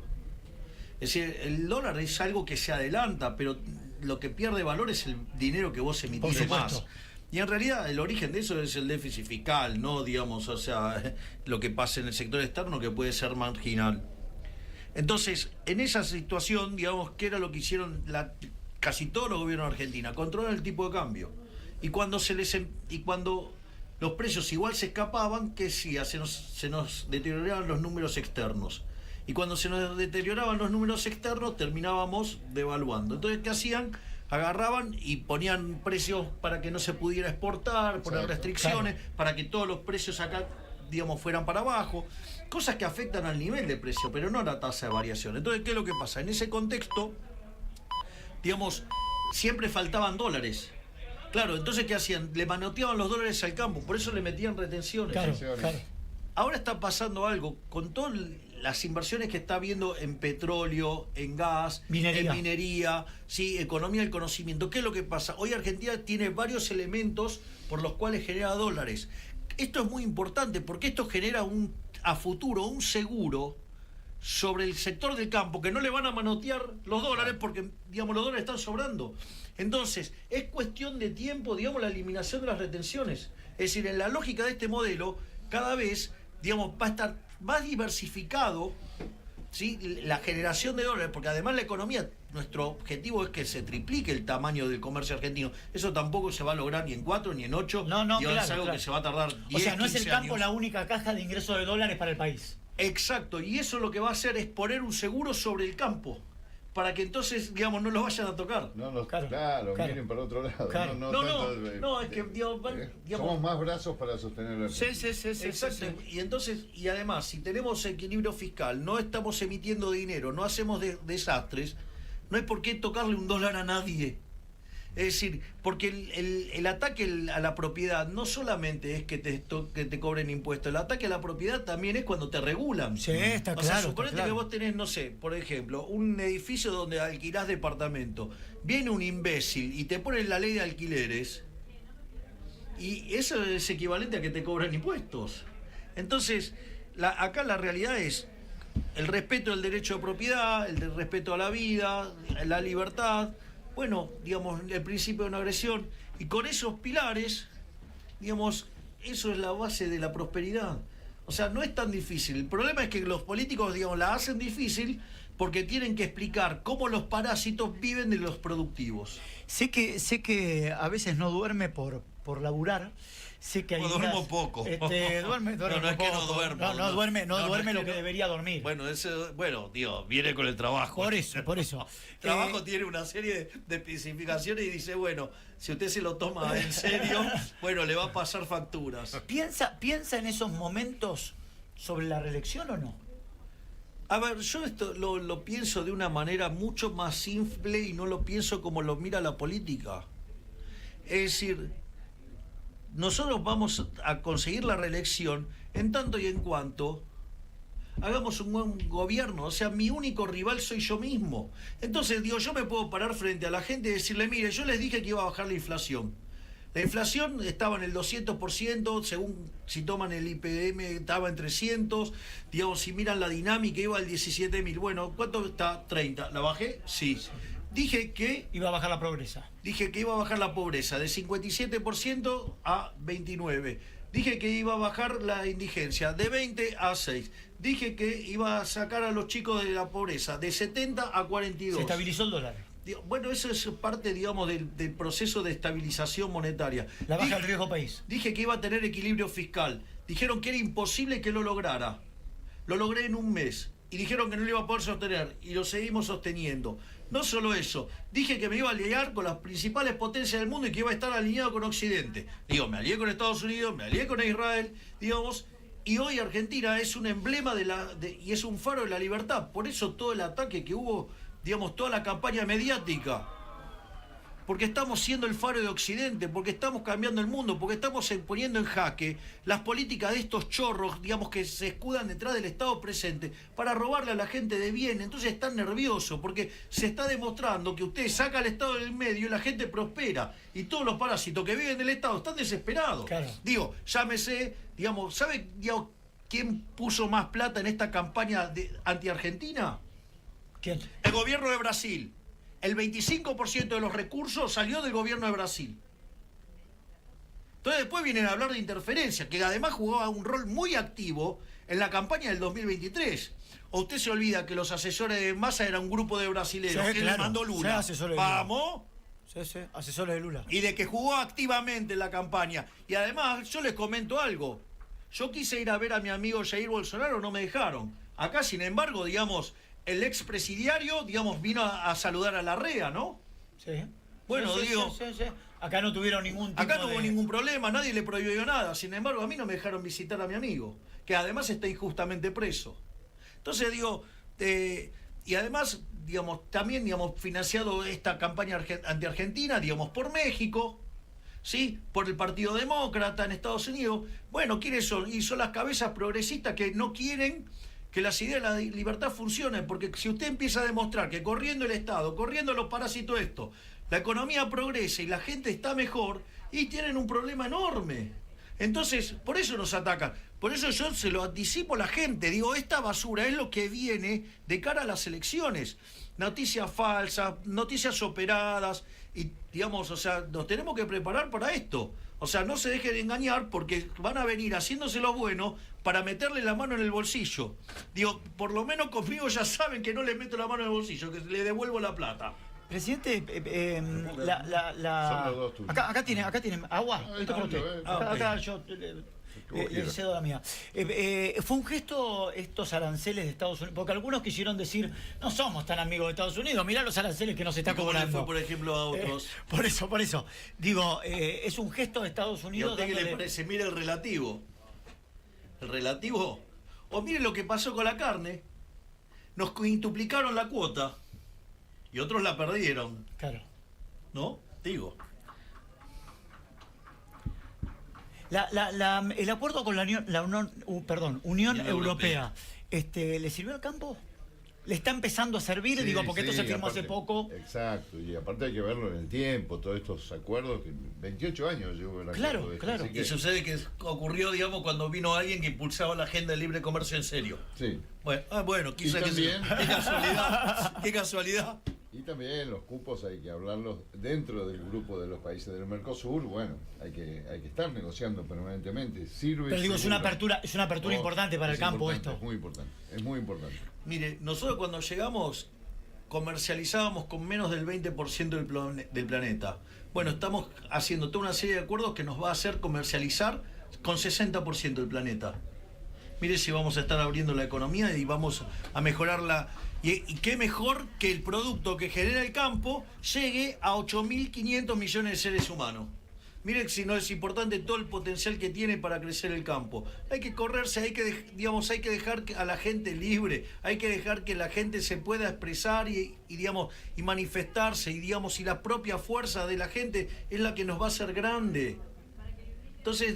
Es decir, el dólar es algo que se adelanta, pero lo que pierde valor es el dinero que vos emitís de más. Y en realidad el origen de eso es el déficit fiscal, no digamos, o sea, lo que pasa en el sector externo que puede ser marginal. Entonces, en esa situación, digamos, ¿qué era lo que hicieron casi todos los gobiernos de Argentina? Controlan el tipo de cambio. Y cuando cuando los precios igual se escapaban, ¿qué decía? Se nos deterioraban los números externos. Y cuando se nos deterioraban los números externos, terminábamos devaluando. Entonces, ¿qué hacían? Agarraban y ponían precios para que no se pudiera exportar, poner restricciones, para que todos los precios acá, digamos, fueran para abajo. Cosas que afectan al nivel de precio, pero no a la tasa de variación. Entonces, ¿qué es lo que pasa? En ese contexto, digamos, siempre faltaban dólares. Claro, entonces, ¿qué hacían? Le manoteaban los dólares al campo, por eso le metían retenciones. Claro. Ahora está pasando algo, con todas las inversiones que está habiendo en petróleo, en gas, en minería, sí, economía del conocimiento. ¿Qué es lo que pasa? Hoy Argentina tiene varios elementos por los cuales genera dólares. Esto es muy importante porque esto genera a futuro un seguro sobre el sector del campo, que no le van a manotear los dólares porque, digamos, los dólares están sobrando. Entonces, es cuestión de tiempo, digamos, la eliminación de las retenciones. Es decir, en la lógica de este modelo, cada vez, digamos, va a estar más diversificado, ¿sí?, la generación de dólares, porque además la economía, nuestro objetivo es que se triplique el tamaño del comercio argentino. Eso tampoco se va a lograr ni en 4 ni en 8. No, claro, es algo que se va a tardar 10, o sea, no es el campo años. la única caja de ingresos de dólares para el país. Exacto, y eso lo que va a hacer es poner un seguro sobre el campo, para que entonces, digamos, no los vayan a tocar. Claro, miren para otro lado. Claro. No, es que, digamos, somos más brazos para sostener la Argentina. Sí. Exacto. Y entonces, y además, si tenemos equilibrio fiscal, no estamos emitiendo dinero, no hacemos desastres, no hay por qué tocarle un dólar a nadie. Es decir, porque el ataque a la propiedad no solamente es que te cobren impuestos, el ataque a la propiedad también es cuando te regulan. Sí, está claro. O sea, suponete que vos tenés, no sé, por ejemplo, un edificio donde alquilás departamento, viene un imbécil y te pone la ley de alquileres, y eso es equivalente a que te cobran impuestos. Entonces, acá la realidad es el respeto del derecho de propiedad, el respeto a la vida, la libertad. Bueno, digamos, el principio de una agresión. Y con esos pilares, digamos, eso es la base de la prosperidad. O sea, no es tan difícil. El problema es que los políticos, digamos, la hacen difícil porque tienen que explicar cómo los parásitos viven de los productivos. Sé que a veces no duerme por laburar. Sé que hay duermo poco. Duerme no es que no duermo. No duerme lo que debería dormir. Bueno, digo, viene con el trabajo. Por eso. El trabajo tiene una serie de especificaciones y dice, bueno, si usted se lo toma en serio, bueno, le va a pasar facturas. ¿Piensa en esos momentos sobre la reelección o no? A ver, yo esto lo pienso de una manera mucho más simple y no lo pienso como lo mira la política. Es decir, nosotros vamos a conseguir la reelección en tanto y en cuanto hagamos un buen gobierno. O sea, mi único rival soy yo mismo. Entonces, digo, yo me puedo parar frente a la gente y decirle, mire, yo les dije que iba a bajar la inflación. La inflación estaba en el 200%, según si toman el IPM estaba en 300, digamos, si miran la dinámica iba al 17.000. Bueno, ¿cuánto está? 30. ¿La bajé? Sí. Dije que iba a bajar la pobreza. Dije que iba a bajar la pobreza de 57% a 29%. Dije que iba a bajar la indigencia de 20 a 6. Dije que iba a sacar a los chicos de la pobreza de 70 a 42. Se estabilizó el dólar. Bueno, eso es parte, digamos, del proceso de estabilización monetaria. La baja del riesgo país. Dije que iba a tener equilibrio fiscal. Dijeron que era imposible que lo lograra. Lo logré en un mes. Y dijeron que no lo iba a poder sostener. Y lo seguimos sosteniendo. No solo eso, dije que me iba a aliar con las principales potencias del mundo y que iba a estar alineado con Occidente. Digo, me alié con Estados Unidos, me alié con Israel, digamos, y hoy Argentina es un emblema y es un faro de la libertad. Por eso todo el ataque que hubo, digamos, toda la campaña mediática. Porque estamos siendo el faro de Occidente, porque estamos cambiando el mundo, porque estamos poniendo en jaque las políticas de estos chorros, digamos, que se escudan detrás del Estado presente para robarle a la gente de bien. Entonces están nerviosos, porque se está demostrando que usted saca al Estado del medio y la gente prospera. Y todos los parásitos que viven del Estado están desesperados. Claro. Digo, llámese, digamos, ¿sabe, digamos, quién puso más plata en esta campaña anti-Argentina? ¿Quién? El gobierno de Brasil. el 25% de los recursos salió del gobierno de Brasil. Entonces después vienen a hablar de interferencia, que además jugaba un rol muy activo en la campaña del 2023. ¿O usted se olvida que los asesores de Massa eran un grupo de brasileños que le mandó Lula? ¡Vamos! Sí, asesores de Lula. Y de que jugó activamente en la campaña. Y además, yo les comento algo. Yo quise ir a ver a mi amigo Jair Bolsonaro, no me dejaron. Acá, sin embargo, digamos, el expresidiario, digamos, vino a saludar a Larrea, ¿no? Sí. Bueno, sí, digo... Sí. Acá no tuvieron ningún tipo Acá no hubo ningún problema, nadie le prohibió nada. Sin embargo, a mí no me dejaron visitar a mi amigo, que además está injustamente preso. Entonces, digo... y además, digamos, también, digamos, financiado esta campaña anti-argentina, digamos, por México, ¿sí? Por el Partido Demócrata en Estados Unidos. Bueno, ¿quiénes son? Y son las cabezas progresistas que no quieren que las ideas de la libertad funcionen, porque si usted empieza a demostrar que corriendo el Estado, corriendo los parásitos esto, la economía progresa y la gente está mejor, y tienen un problema enorme. Entonces, por eso nos atacan. Por eso yo se lo anticipo a la gente. Digo, esta basura es lo que viene de cara a las elecciones. Noticias falsas, noticias operadas. Y, digamos, o sea, nos tenemos que preparar para esto. O sea, no se dejen de engañar porque van a venir haciéndose lo bueno para meterle la mano en el bolsillo. Digo, por lo menos conmigo ya saben que no le meto la mano en el bolsillo, que le devuelvo la plata. Presidente, Son los dos tuyos. acá tiene agua. Esto para usted. Acá ok. yo le cedo la mía. ¿Fue un gesto estos aranceles de Estados Unidos? Porque algunos quisieron decir, no somos tan amigos de Estados Unidos, mirá los aranceles que nos está ¿Cómo le cobrando. fue, por ejemplo, a otros? Por eso. Digo, es un gesto de Estados ¿Y a Unidos. usted qué le parece? Mire el relativo. ¿El relativo? O mire lo que pasó con la carne. Nos quintuplicaron la cuota. Y otros la perdieron. Claro. ¿No? Digo. El acuerdo con la Unión Europea, ¿le sirvió al campo? ¿Le está empezando a servir? Sí, Digo, porque esto se firmó aparte, hace poco. Exacto, y aparte hay que verlo en el tiempo, todos estos acuerdos, que 28 años llevo el acuerdo. Claro. Y sucede que ocurrió, digamos, cuando vino alguien que impulsaba la agenda del libre comercio en serio. Sí. Bueno, quizá que también- qué casualidad. Qué casualidad. Y también los cupos hay que hablarlos dentro del grupo de los países del Mercosur. Bueno, hay que estar negociando permanentemente. Sirve. Pero digo, es una apertura importante para el campo esto. esto. Es muy importante. Mire, nosotros cuando llegamos comercializábamos con menos del 20% del planeta. Bueno, estamos haciendo toda una serie de acuerdos que nos va a hacer comercializar con 60% del planeta. Mire si vamos a estar abriendo la economía y vamos a mejorarla. Y qué mejor que el producto que genera el campo llegue a 8.500 millones de seres humanos. Mire si no es importante todo el potencial que tiene para crecer el campo. Hay que correrse, hay que dejar a la gente libre, hay que dejar que la gente se pueda expresar y manifestarse, y la propia fuerza de la gente es la que nos va a hacer grande. Entonces,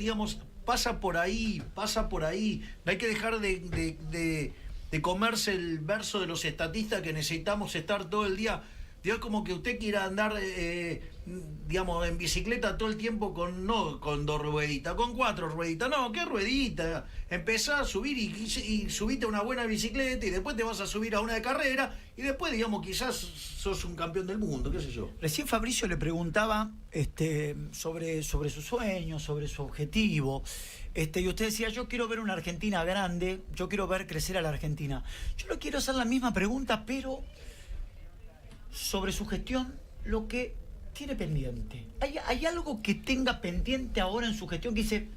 pasa por ahí. No hay que dejar de comerse el verso de los estatistas que necesitamos estar todo el día. Es como que usted quiera andar, en bicicleta todo el tiempo no con 2 rueditas, con 4 rueditas. No, ¿qué ruedita? Empezá a subir y subite a una buena bicicleta y después te vas a subir a una de carrera y después, quizás sos un campeón del mundo, qué sé yo. Recién Fabricio le preguntaba sobre su sueño, sobre su objetivo. Y usted decía, yo quiero ver una Argentina grande, yo quiero ver crecer a la Argentina. Yo le quiero hacer la misma pregunta, pero sobre su gestión, lo que tiene pendiente. ¿Hay algo que tenga pendiente ahora en su gestión que dice,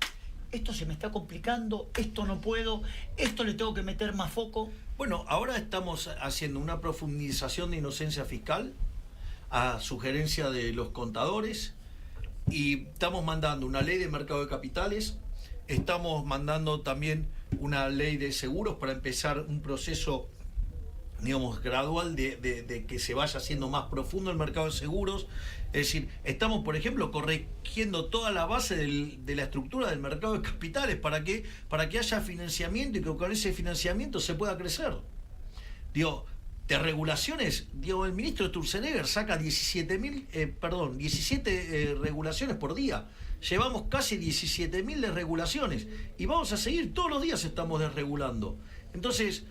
esto se me está complicando, esto no puedo, esto le tengo que meter más foco? Bueno, ahora estamos haciendo una profundización de inocencia fiscal a sugerencia de los contadores y estamos mandando una ley de mercado de capitales, estamos mandando también una ley de seguros para empezar un proceso gradual de que se vaya haciendo más profundo el mercado de seguros. Es decir, estamos, por ejemplo, corrigiendo toda la base de la estructura del mercado de capitales para que haya financiamiento y que con ese financiamiento se pueda crecer. De regulaciones, el ministro Sturzenegger saca 17 regulaciones por día. Llevamos casi 17.000 desregulaciones y vamos a seguir, todos los días estamos desregulando. Entonces,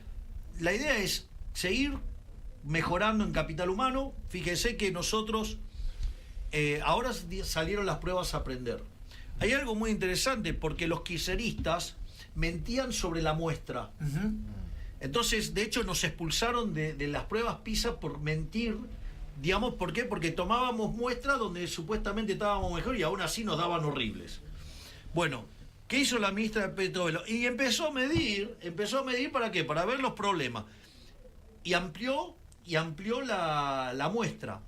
la idea es seguir mejorando en capital humano. Fíjese que nosotros, ahora salieron las pruebas a aprender. Hay algo muy interesante, porque los kirchneristas mentían sobre la muestra. Entonces, de hecho, nos expulsaron de las pruebas PISA por mentir. Digamos, ¿por qué? Porque tomábamos muestras donde supuestamente estábamos mejor y aún así nos daban horribles. Bueno, ¿qué hizo la ministra de Petovelo? Y empezó a medir, ¿para qué? Para ver los problemas. Y amplió la muestra.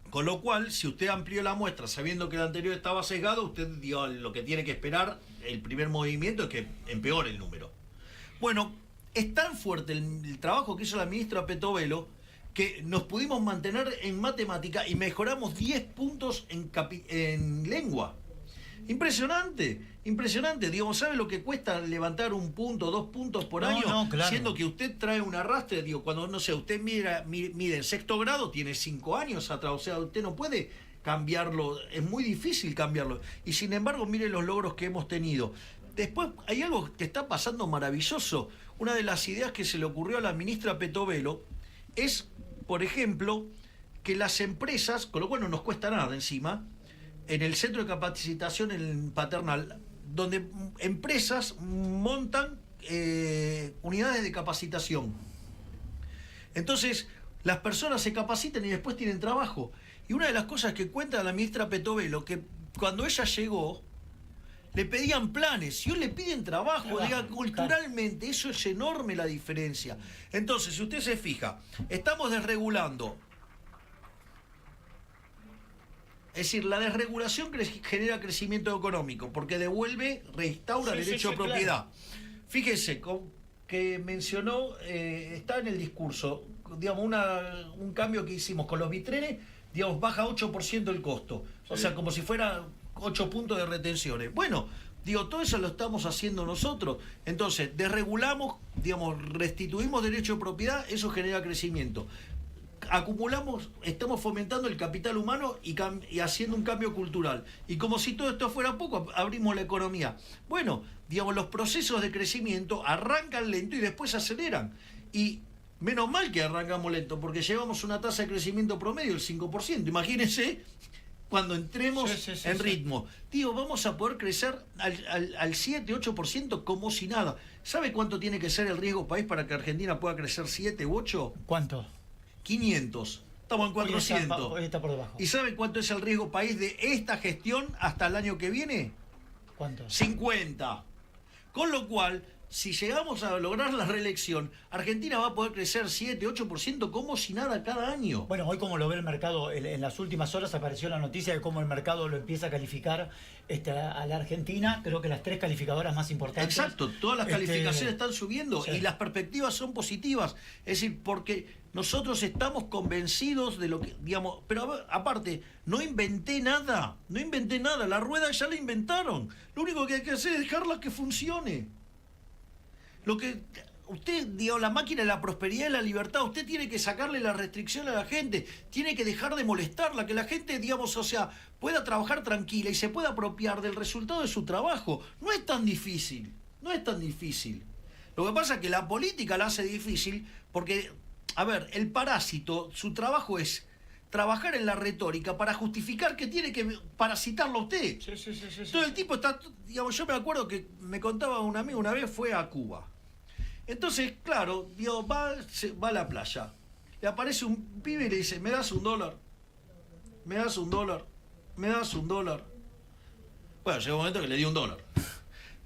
Con lo cual, si usted amplió la muestra sabiendo que el anterior estaba sesgado, usted, digo, lo que tiene que esperar, el primer movimiento, es que empeore el número. Bueno, es tan fuerte el trabajo que hizo la ministra Petovelo que nos pudimos mantener en matemática y mejoramos 10 puntos en lengua. Impresionante, impresionante. Digo, ¿sabe lo que cuesta levantar 1 punto, 2 puntos por año? No, claro. Siendo que usted trae un arrastre, digo, cuando, no sé, usted mide en sexto grado, tiene 5 años atrás, o sea, usted no puede cambiarlo, es muy difícil cambiarlo. Y sin embargo, mire los logros que hemos tenido. Después hay algo que está pasando maravilloso. Una de las ideas que se le ocurrió a la ministra Petovelo es, por ejemplo, que las empresas, con lo cual no nos cuesta nada encima, en el centro de capacitación en Paternal, donde empresas montan unidades de capacitación. Entonces, las personas se capacitan y después tienen trabajo. Y una de las cosas que cuenta la ministra Petovelo, que cuando ella llegó, le pedían planes, y hoy le piden trabajo. Diga, culturalmente, eso es enorme la diferencia. Entonces, si usted se fija, estamos desregulando. Es decir, la desregulación genera crecimiento económico, porque reinstaura el derecho de propiedad. Claro. Fíjese, que mencionó, está en el discurso, digamos, un cambio que hicimos con los bitrenes, digamos, baja 8% el costo. O sea, como si fuera 8 puntos de retenciones. Bueno, digo, todo eso lo estamos haciendo nosotros. Entonces, desregulamos, digamos, restituimos derecho de propiedad, eso genera crecimiento. Acumulamos, estamos fomentando el capital humano y haciendo un cambio cultural. Y como si todo esto fuera poco, abrimos la economía. Bueno, digamos, los procesos de crecimiento arrancan lento y después aceleran. Y menos mal que arrancamos lento, porque llevamos una tasa de crecimiento promedio del 5%. Imagínense cuando entremos en ritmo. Digo, vamos a poder crecer al 7, 8% como si nada. ¿Sabe cuánto tiene que ser el riesgo país para que Argentina pueda crecer 7 u 8? ¿Cuánto? 500. Estamos en 400. Hoy está por debajo. ¿Y saben cuánto es el riesgo país de esta gestión hasta el año que viene? ¿Cuánto? 50. Con lo cual, si llegamos a lograr la reelección, Argentina va a poder crecer 7, 8% como si nada cada año. Bueno, hoy como lo ve el mercado, en las últimas horas apareció la noticia de cómo el mercado lo empieza a calificar a la Argentina. Creo que las 3 calificadoras más importantes. Exacto, todas las calificaciones están subiendo y las perspectivas son positivas. Es decir, porque nosotros estamos convencidos de lo que, digamos, pero aparte, no inventé nada, la rueda ya la inventaron. Lo único que hay que hacer es dejarla que funcione. Lo que usted, digamos, la máquina de la prosperidad y la libertad, usted tiene que sacarle la restricción a la gente, tiene que dejar de molestarla, que la gente, digamos, o sea, pueda trabajar tranquila y se pueda apropiar del resultado de su trabajo. No es tan difícil, no es tan difícil. Lo que pasa es que la política la hace difícil porque, a ver, el parásito, su trabajo es trabajar en la retórica para justificar que tiene que parasitarlo a usted. Todo el tipo está, digamos, yo me acuerdo que me contaba un amigo una vez, fue a Cuba. Entonces, claro, Dios va a la playa. Le aparece un pibe y le dice, ¿me das $1? ¿Me das $1? ¿Me das $1? Bueno, llega un momento que le dio $1.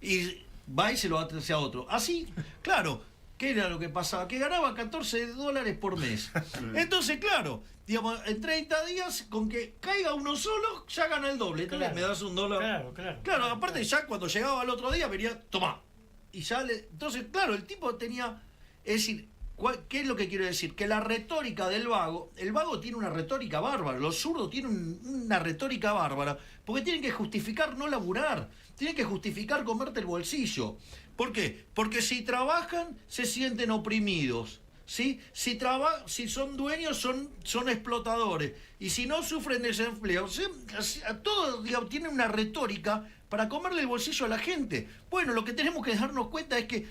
Y va y se lo hace a otro. Así, claro, ¿qué era lo que pasaba? Que ganaba $14 por mes. Entonces, claro, digamos, en 30 días, con que caiga uno solo, ya gana el doble. Entonces, ¿me das $1? Claro, aparte ya cuando llegaba al otro día venía, tomá. Y ya entonces, claro, el tipo tenía, es decir, ¿qué es lo que quiero decir? Que la retórica del vago, el vago tiene una retórica bárbara, los zurdos tienen una retórica bárbara, porque tienen que justificar no laburar, tienen que justificar comerte el bolsillo. ¿Por qué? Porque si trabajan, se sienten oprimidos, ¿sí? Si son dueños, son explotadores, y si no, sufren desempleo. Todo, digamos, tiene una retórica para comerle el bolsillo a la gente. Bueno, lo que tenemos que darnos cuenta es que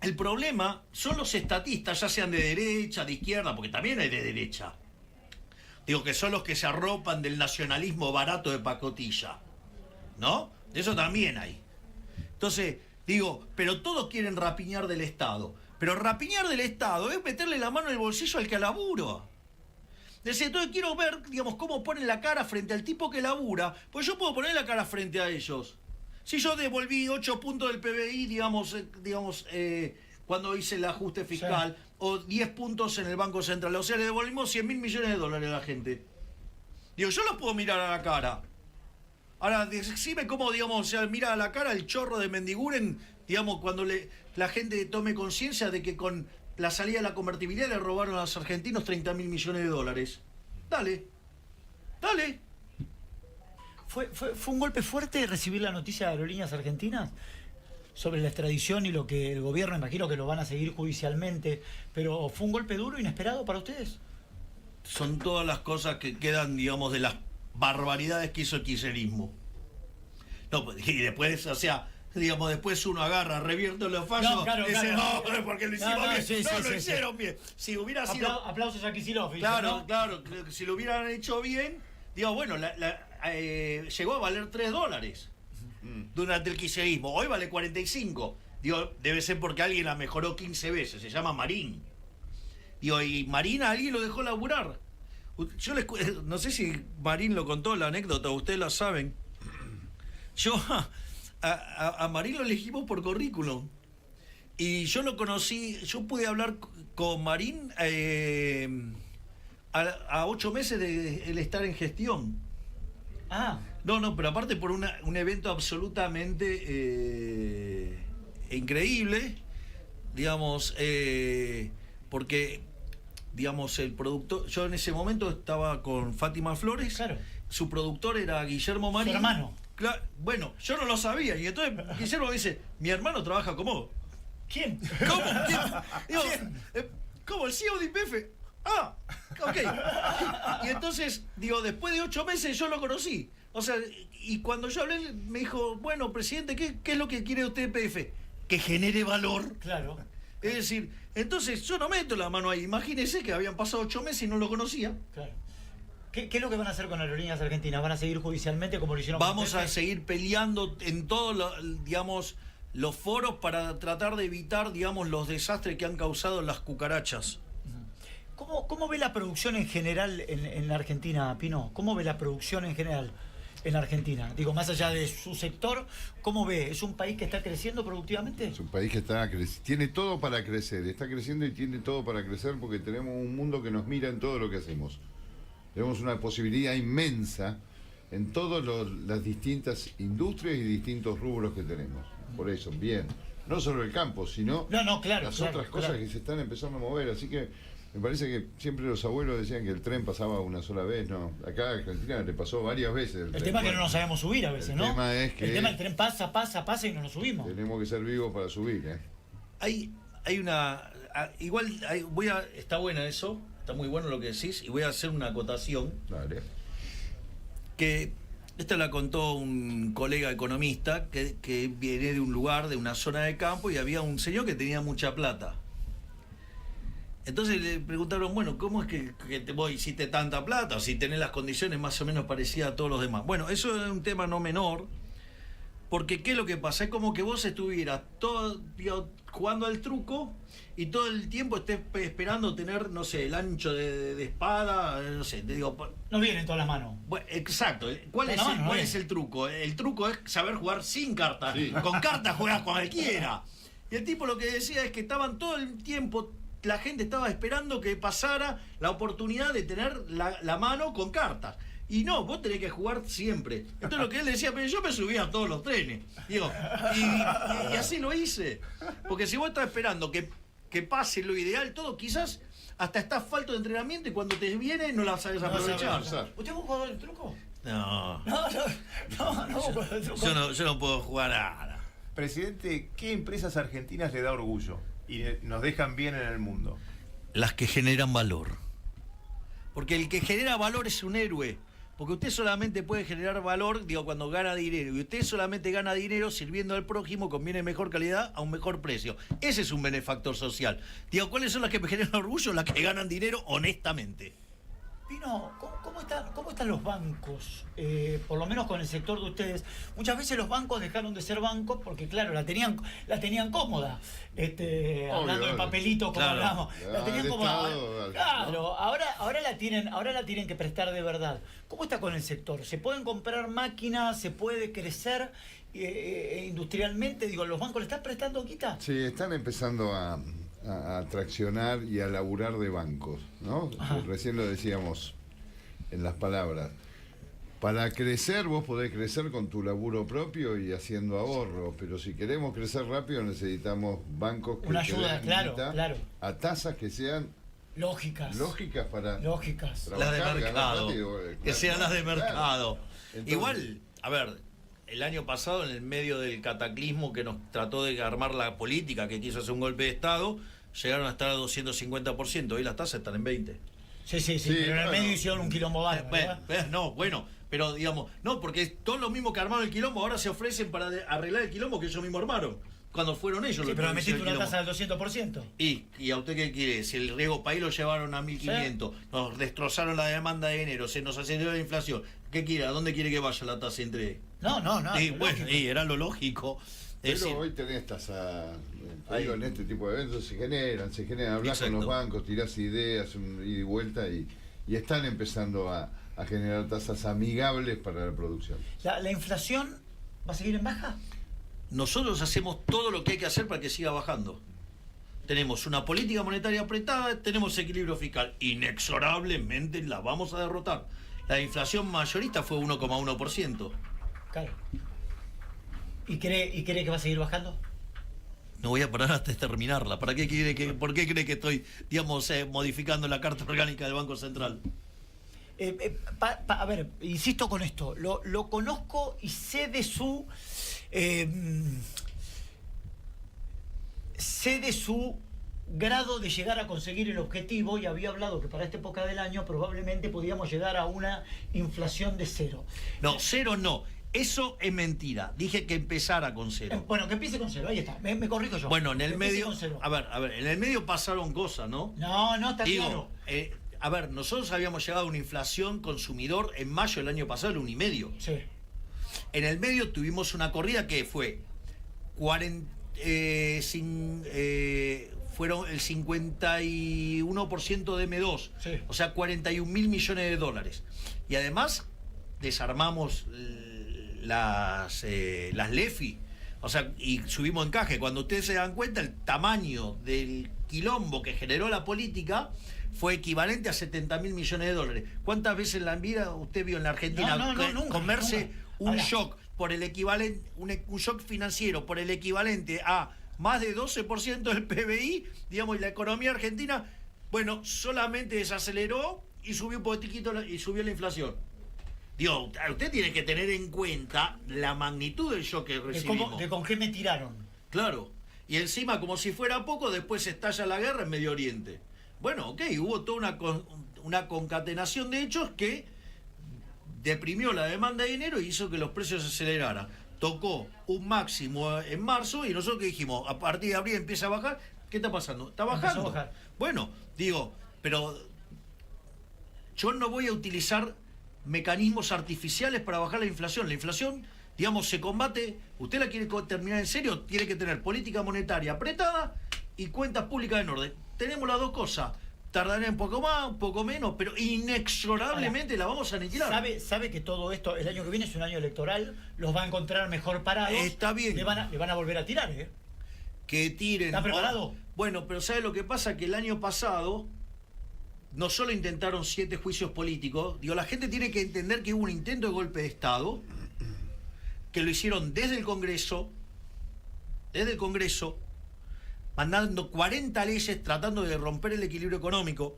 el problema son los estatistas, ya sean de derecha, de izquierda, porque también hay de derecha. Digo, que son los que se arropan del nacionalismo barato de pacotilla, ¿no? De eso también hay. Entonces, digo, pero todos quieren rapiñar del Estado. Pero rapiñar del Estado es meterle la mano en el bolsillo al que labura. Entonces quiero ver, digamos, cómo ponen la cara frente al tipo que labura, pues yo puedo poner la cara frente a ellos. Si yo devolví 8 puntos del PBI, digamos, cuando hice el ajuste fiscal, sí, o 10 puntos en el Banco Central, o sea, le devolvimos 100.000 millones de dólares a la gente. Digo, yo los puedo mirar a la cara. Ahora, decime cómo, digamos, o sea, mira a la cara el chorro de Mendiguren, digamos, cuando la gente tome conciencia de que con la salida de la convertibilidad le robaron a los argentinos 30.000 millones de dólares. Dale. ¿Fue un golpe fuerte recibir la noticia de Aerolíneas Argentinas sobre la extradición y lo que el gobierno, imagino que lo van a seguir judicialmente, pero fue un golpe duro, inesperado para ustedes? Son todas las cosas que quedan, digamos, de las barbaridades que hizo el kirchnerismo. No, y después, o sea, digamos, después uno agarra, revierte los fallos, no, claro, dice, claro. no, porque lo hicimos bien. Sí, lo hicieron bien. Si hubiera sido... Aplausos a Kicillof. Claro, si lo hubieran hecho bien, digo, bueno, llegó a valer $3 durante el kirchnerismo. Hoy vale 45. Digo, debe ser porque alguien la mejoró 15 veces. Se llama Marín. Digo, y Marín a alguien lo dejó laburar. Yo no sé si Marín lo contó la anécdota, ustedes la saben. Yo a Marín lo elegimos por currículum. Y yo lo conocí, yo pude hablar con Marín a 8 meses de él estar en gestión. No, pero aparte por un evento absolutamente increíble, digamos, porque, digamos, el productor, yo en ese momento estaba con Fátima Flores, claro. Su productor era Guillermo Marín. Su hermano. Claro, bueno, yo no lo sabía, y entonces Guillermo me dice, mi hermano trabaja como vos. ¿Quién? ¿Cómo? Digo, ¿cómo? ¿El CEO de YPF? Ah, ok. Y entonces, digo, después de 8 meses yo lo conocí. O sea, y cuando yo hablé, me dijo, bueno, presidente, ¿qué es lo que quiere usted de YPF? Que genere valor. Claro. Es decir, entonces yo no meto la mano ahí. Imagínese que habían pasado 8 meses y no lo conocía. Claro. ¿Qué es lo que van a hacer con Aerolíneas Argentinas? ¿Van a seguir judicialmente como lo hicieron? Vamos a seguir peleando en todos, digamos, los foros para tratar de evitar, digamos, los desastres que han causado las cucarachas. ¿Cómo ve la producción en general en la Argentina, Pino? ¿Cómo ve la producción en general en la Argentina? Digo, más allá de su sector, ¿cómo ve? ¿Es un país que está creciendo productivamente? Es un país que tiene todo para crecer, está creciendo y tiene todo para crecer porque tenemos un mundo que nos mira en todo lo que hacemos. Tenemos una posibilidad inmensa en todas las distintas industrias y distintos rubros que tenemos. Por eso, bien, no solo el campo, sino las otras cosas que se están empezando a mover. Así que me parece que siempre los abuelos decían que el tren pasaba una sola vez. No, acá en Argentina le pasó varias veces. El tema es que no nos sabemos subir a veces, ¿no? El tema es que el tren pasa y no nos subimos. Tenemos que ser vivos para subir, ¿eh? Hay una... Igual, está buena eso, está muy bueno lo que decís, y voy a hacer una acotación. Dale. Que esta la contó un colega economista que viene de un lugar, de una zona de campo, y había un señor que tenía mucha plata. Entonces le preguntaron, bueno, ¿cómo es que vos hiciste tanta plata? O si tenés las condiciones más o menos parecidas a todos los demás. Bueno, eso es un tema no menor, porque ¿qué es lo que pasa? Es como que vos estuvieras todo, jugando al truco y todo el tiempo estés esperando tener, no sé, el ancho de espada, no sé, te digo... No vienen todas las manos. Bueno, exacto. ¿Cuál es el truco? El truco es saber jugar sin cartas. Sí. Con cartas juegas cualquiera. Y el tipo lo que decía es que estaban todo el tiempo, la gente estaba esperando que pasara la oportunidad de tener la mano con cartas. Y no, vos tenés que jugar siempre. Entonces lo que él decía, pero yo me subía a todos los trenes. Digo, y así lo hice. Porque si vos estás esperando que pase lo ideal, todo, quizás hasta estás falto de entrenamiento y cuando te viene no la sabes aprovechar. ¿Usted es un jugador de truco? No. No, jugador de truco. Yo no puedo jugar nada. Presidente, ¿qué empresas argentinas le da orgullo y nos dejan bien en el mundo? Las que generan valor. Porque el que genera valor es un héroe. porque usted solamente puede generar valor, digo, cuando gana dinero, y usted solamente gana dinero sirviendo al prójimo con bienes de mejor calidad a un mejor precio. Ese es un benefactor social. Digo, ¿cuáles son las que me generan orgullo? Las que ganan dinero honestamente. Pino, ¿cómo están los bancos? Por lo menos con el sector de ustedes. Muchas veces los bancos dejaron de ser bancos porque, claro, la tenían cómoda. Hablando del papelito, como claro. hablamos. La tenían El cómoda. Estado, Claro, ¿no? ahora la tienen que prestar de verdad. ¿Cómo está con el sector? ¿Se pueden comprar máquinas? ¿Se puede crecer industrialmente? Digo, ¿los bancos le están prestando quita? Sí, están empezando a traccionar y a laburar de bancos, ¿no? Ajá. Recién lo decíamos en las palabras. Para crecer, vos podés crecer con tu laburo propio y haciendo ahorros, pero si queremos crecer rápido necesitamos bancos que Una te ayuda, den claro, guita claro. a tasas que sean Lógicas. para Lógicas. Las de trabajar, ganar mercado. plata y, Que sean las de claro. mercado. Entonces- Igual, a ver, el año pasado, en el medio del cataclismo que nos trató de armar la política, que quiso hacer un golpe de Estado, llegaron a estar a 250%. Hoy las tasas están en 20%. Sí, Sí, pero en el bueno. medio hicieron un quilombo bárbaro, ¿verdad? Bueno, pero digamos, no, porque todos los mismos que armaron el quilombo ahora se ofrecen para arreglar el quilombo que ellos mismos armaron. Cuando fueron ellos Sí, los pero que metiste hicieron una el tasa quilombo. del 200%. ¿Y a usted qué quiere? Si el riego país lo llevaron a 1.500, nos destrozaron la demanda de enero, se nos aceleró la inflación. ¿Qué quiere? ¿A dónde quiere que vaya la tasa entre? No. Y pero bueno, lógico. y era lo lógico. Es Pero decir, hoy tenés tasa, Ahí. en este tipo de eventos se generan, hablas con Exacto. los bancos, tirás ideas, un ida y vuelta y están empezando a generar tasas amigables para la producción. ¿La inflación va a seguir en baja? nosotros hacemos todo lo que hay que hacer para que siga bajando. Tenemos una política monetaria apretada, tenemos equilibrio fiscal. Inexorablemente la vamos a derrotar. La inflación mayorista fue 1,1%. Claro. ¿Y cree que va a seguir bajando? No voy a parar hasta terminarla. ¿Por qué cree que estoy, digamos, modificando la Carta Orgánica del Banco Central? A ver, insisto con esto. Lo conozco y sé de su... sé de su grado de llegar a conseguir el objetivo, y había hablado que para esta época del año probablemente podíamos llegar a una inflación de 0. No, 0 no. Eso es mentira. Dije que empezara con 0. Bueno, que empiece con 0, ahí está, me corrijo yo. Bueno, en Que el empiece medio... con 0. A ver, en el medio pasaron cosas, ¿no? No, está Digo, claro. a ver, nosotros habíamos llegado a una inflación consumidor en mayo del año pasado, el 1,5. Sí. En el medio tuvimos una corrida que fue fueron el 51% de M2, Sí. o sea, 41.000 millones de dólares. Y además desarmamos las LEFI, o sea, y subimos encaje. Cuando ustedes se dan cuenta, el tamaño del quilombo que generó la política fue equivalente a 70.000 millones de dólares. ¿Cuántas veces en la vida usted vio en la Argentina Nunca, comerse nunca. un Ahora, shock por el equivalente, un shock financiero por el equivalente a más de 12% del PBI, digamos, y la economía argentina, bueno, solamente desaceleró y subió un poquitito y subió la inflación? Digo, usted tiene que tener en cuenta la magnitud del shock que recibimos. de con qué me tiraron. Claro. Y encima, como si fuera poco, después estalla la guerra en Medio Oriente. Bueno, ok, hubo toda una concatenación de hechos que deprimió la demanda de dinero y hizo que los precios se aceleraran. Tocó un máximo en marzo y nosotros que dijimos, a partir de abril empieza a bajar. ¿Qué está pasando? Está Empezó a bajando. bajar. Bueno, digo, pero yo no voy a utilizar mecanismos artificiales para bajar la inflación. La inflación, digamos, se combate. Usted la quiere terminar en serio, tiene que tener política monetaria apretada y cuentas públicas en orden. Tenemos las dos cosas. Tardará un poco más, un poco menos, pero inexorablemente la vamos a aniquilar. ¿Sabe que todo esto, el año que viene es un año electoral, los va a encontrar mejor parados? Está bien. Le van a volver a tirar, ¿eh? Que tiren. ¿Está preparado? Bueno, pero ¿sabe lo que pasa? Que el año pasado no solo intentaron 7 juicios políticos, digo, la gente tiene que entender que hubo un intento de golpe de Estado, que lo hicieron desde el Congreso, mandando 40 leyes tratando de romper el equilibrio económico.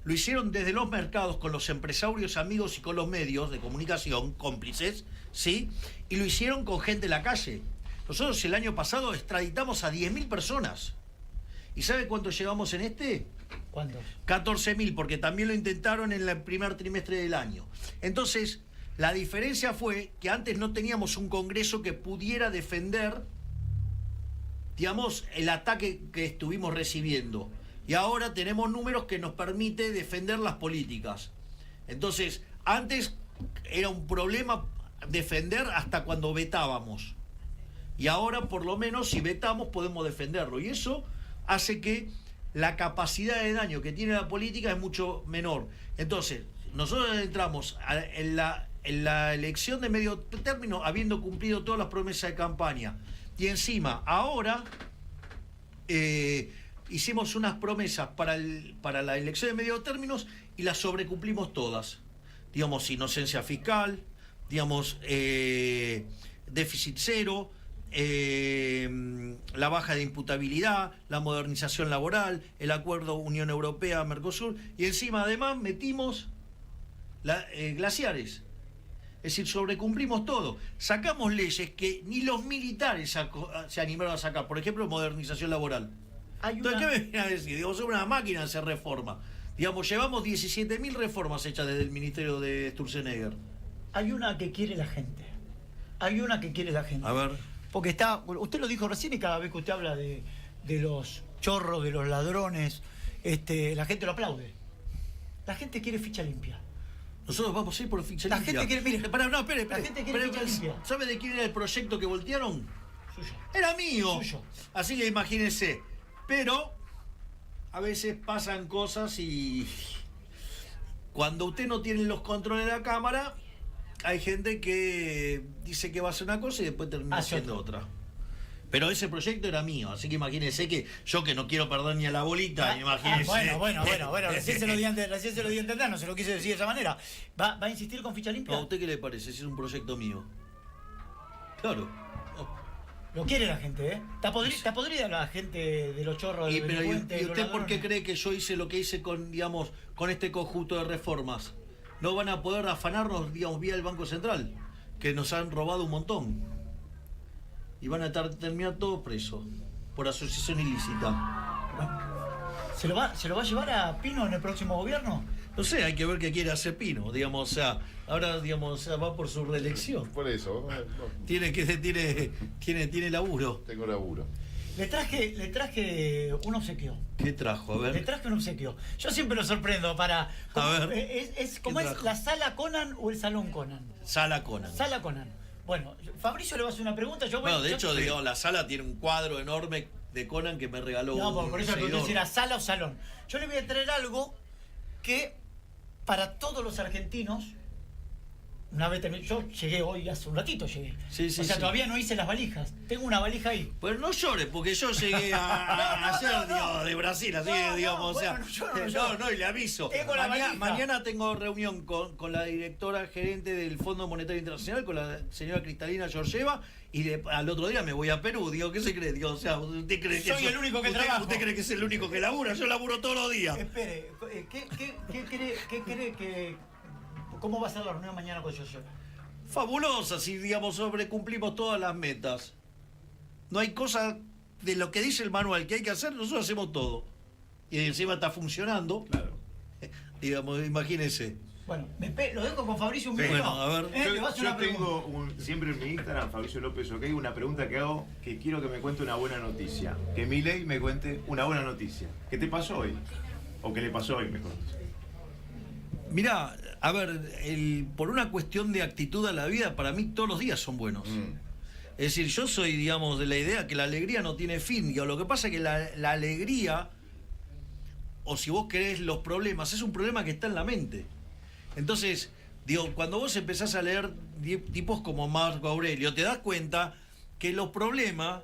Lo hicieron desde los mercados con los empresarios amigos y con los medios de comunicación cómplices, ¿sí? Y lo hicieron con gente en la calle. Nosotros el año pasado extraditamos a 10.000 personas. ¿Y sabe cuánto llevamos en este? ¿Cuántos? 14.000, porque también lo intentaron en el primer trimestre del año. Entonces, la diferencia fue que antes no teníamos un Congreso que pudiera defender, digamos, el ataque que estuvimos recibiendo. Y ahora tenemos números que nos permite defender las políticas. Entonces, antes era un problema defender hasta cuando vetábamos. Y ahora, por lo menos, si vetamos, podemos defenderlo. Y eso hace que la capacidad de daño que tiene la política es mucho menor. Entonces, nosotros entramos en la elección de medio término habiendo cumplido todas las promesas de campaña. Y encima, ahora hicimos unas promesas para la elección de medio términos y las sobrecumplimos todas. Digamos, inocencia fiscal, digamos, déficit cero, la baja de imputabilidad, la modernización laboral, el acuerdo Unión Europea-Mercosur, y encima además metimos glaciares. Es decir, sobrecumplimos todo. Sacamos leyes que ni los militares se animaron a sacar. Por ejemplo, modernización laboral. Entonces, ¿qué me vienen a decir? Digo, soy una máquina de hacer reforma. Digamos, llevamos 17.000 reformas hechas desde el ministerio de Sturzenegger. Hay una que quiere la gente. Hay una que quiere la gente. A ver. Porque usted lo dijo recién y cada vez que usted habla de los chorros, de los ladrones, la gente lo aplaude. La gente quiere ficha limpia. Nosotros vamos a ir por ficha La limpia. gente quiere, mire, Pará, no, espere. la gente quiere ficha limpia. ¿Sabe de quién era el proyecto que voltearon? Suyo. Era mío. Suyo. Así que imagínense. Pero a veces pasan cosas y cuando usted no tiene los controles de la cámara, hay gente que dice que va a hacer una cosa y después termina haciendo otra. Pero ese proyecto era mío, así que imagínense que yo que no quiero perder ni a la bolita, imagínense. Bueno, recién se lo di a entender, no se lo quise decir de esa manera. ¿Va a insistir con ficha limpia? ¿A usted qué le parece? Si es un proyecto mío. Claro. Lo quiere la gente, ¿eh? Está podrida la gente de los chorros de ¿Y usted por qué ladrones? cree que yo hice lo que hice con, digamos, con este conjunto de reformas? No van a poder afanarnos, digamos, vía el Banco Central, que nos han robado un montón. Y van a terminar todos presos por asociación ilícita. ¿Se lo va a llevar a Pino en el próximo gobierno? No sé, hay que ver qué quiere hacer Pino, digamos, o sea, ahora, digamos, o sea, va por su reelección. Por eso. Tiene laburo. Tengo laburo. Le traje un obsequio. ¿Qué trajo? A ver. Le traje un obsequio. Yo siempre lo sorprendo para... A ver. ¿Cómo ¿Qué es trajo? la sala Conan o el salón Conan? Sala Conan. Sala Conan. Bueno, Fabricio le va a hacer una pregunta. Bueno, de hecho, digamos, la sala tiene un cuadro enorme de Conan que me regaló No, un por eso le pregunté seguidor. si era sala o salón. Yo le voy a traer algo que para todos los argentinos, una vez terminé, yo llegué hoy, hace un ratito llegué. Sí, sí, o sea, sí. todavía no hice las valijas. Tengo una valija ahí. Pues no llores, porque yo llegué ayer, no. digamos, de Brasil, así No, que, no, digamos, o sea, bueno, no lloro, no, y le aviso. Tengo la valija. Mañana tengo reunión con la directora gerente del Fondo Monetario Internacional, con la señora Cristalina Georgieva, y al otro día me voy a Perú. Digo, ¿qué se cree? Digo, o sea, ¿usted cree que Soy el único que trabajo. ¿Usted cree que es el único que labura? Yo laburo todos los días. Espere, ¿qué cree que... ¿Cómo va a ser la reunión mañana con Georgieva? Fabulosa, si, digamos, sobrecumplimos todas las metas. No hay cosa de lo que dice el manual que hay que hacer, nosotros hacemos todo. Y encima está funcionando. Claro. Digamos, imagínense. Bueno, lo dejo con Fabricio un minuto. Bueno, a ver. Le va a hacer una pregunta. Tengo siempre en mi Instagram, Fabricio López OK, una pregunta que hago que quiero que me cuente una buena noticia. Que Milei me cuente una buena noticia. ¿Qué te pasó hoy? O qué le pasó hoy, mejor. Mirá, a ver, por una cuestión de actitud a la vida, para mí todos los días son buenos. Es decir, yo soy, digamos, de la idea que la alegría no tiene fin. Digo, lo que pasa es que la alegría, o si vos querés los problemas, es un problema que está en la mente. Entonces, digo, cuando vos empezás a leer tipos como Marco Aurelio, te das cuenta que los problemas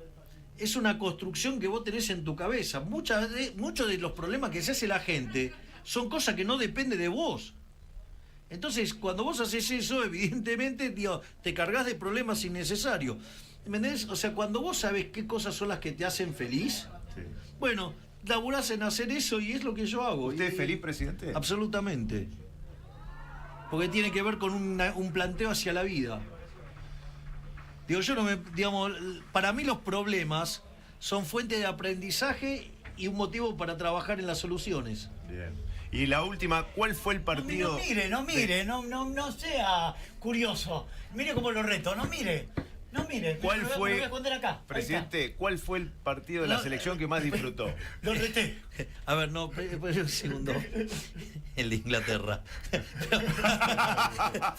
es una construcción que vos tenés en tu cabeza. Muchos de los problemas que se hace la gente son cosas que no dependen de vos. Entonces, cuando vos haces eso, evidentemente, digo, te cargas de problemas innecesarios. ¿Me entendés? O sea, cuando vos sabés qué cosas son las que te hacen feliz, Sí. bueno, laburás en hacer eso y es lo que yo hago. ¿Usted es feliz, presidente? Absolutamente. Porque tiene que ver con un planteo hacia la vida. Digo, yo no me... Digamos, para mí los problemas son fuente de aprendizaje y un motivo para trabajar en las soluciones. Bien. Y la última, ¿cuál fue el partido? No mire, no sea curioso. Mire cómo lo reto, no mire. ¿Cuál me fue, voy a esconder acá. Ahí presidente, cuál fue el partido de la selección que más disfrutó? Lo reté. A ver, no, espera un segundo. El de Inglaterra.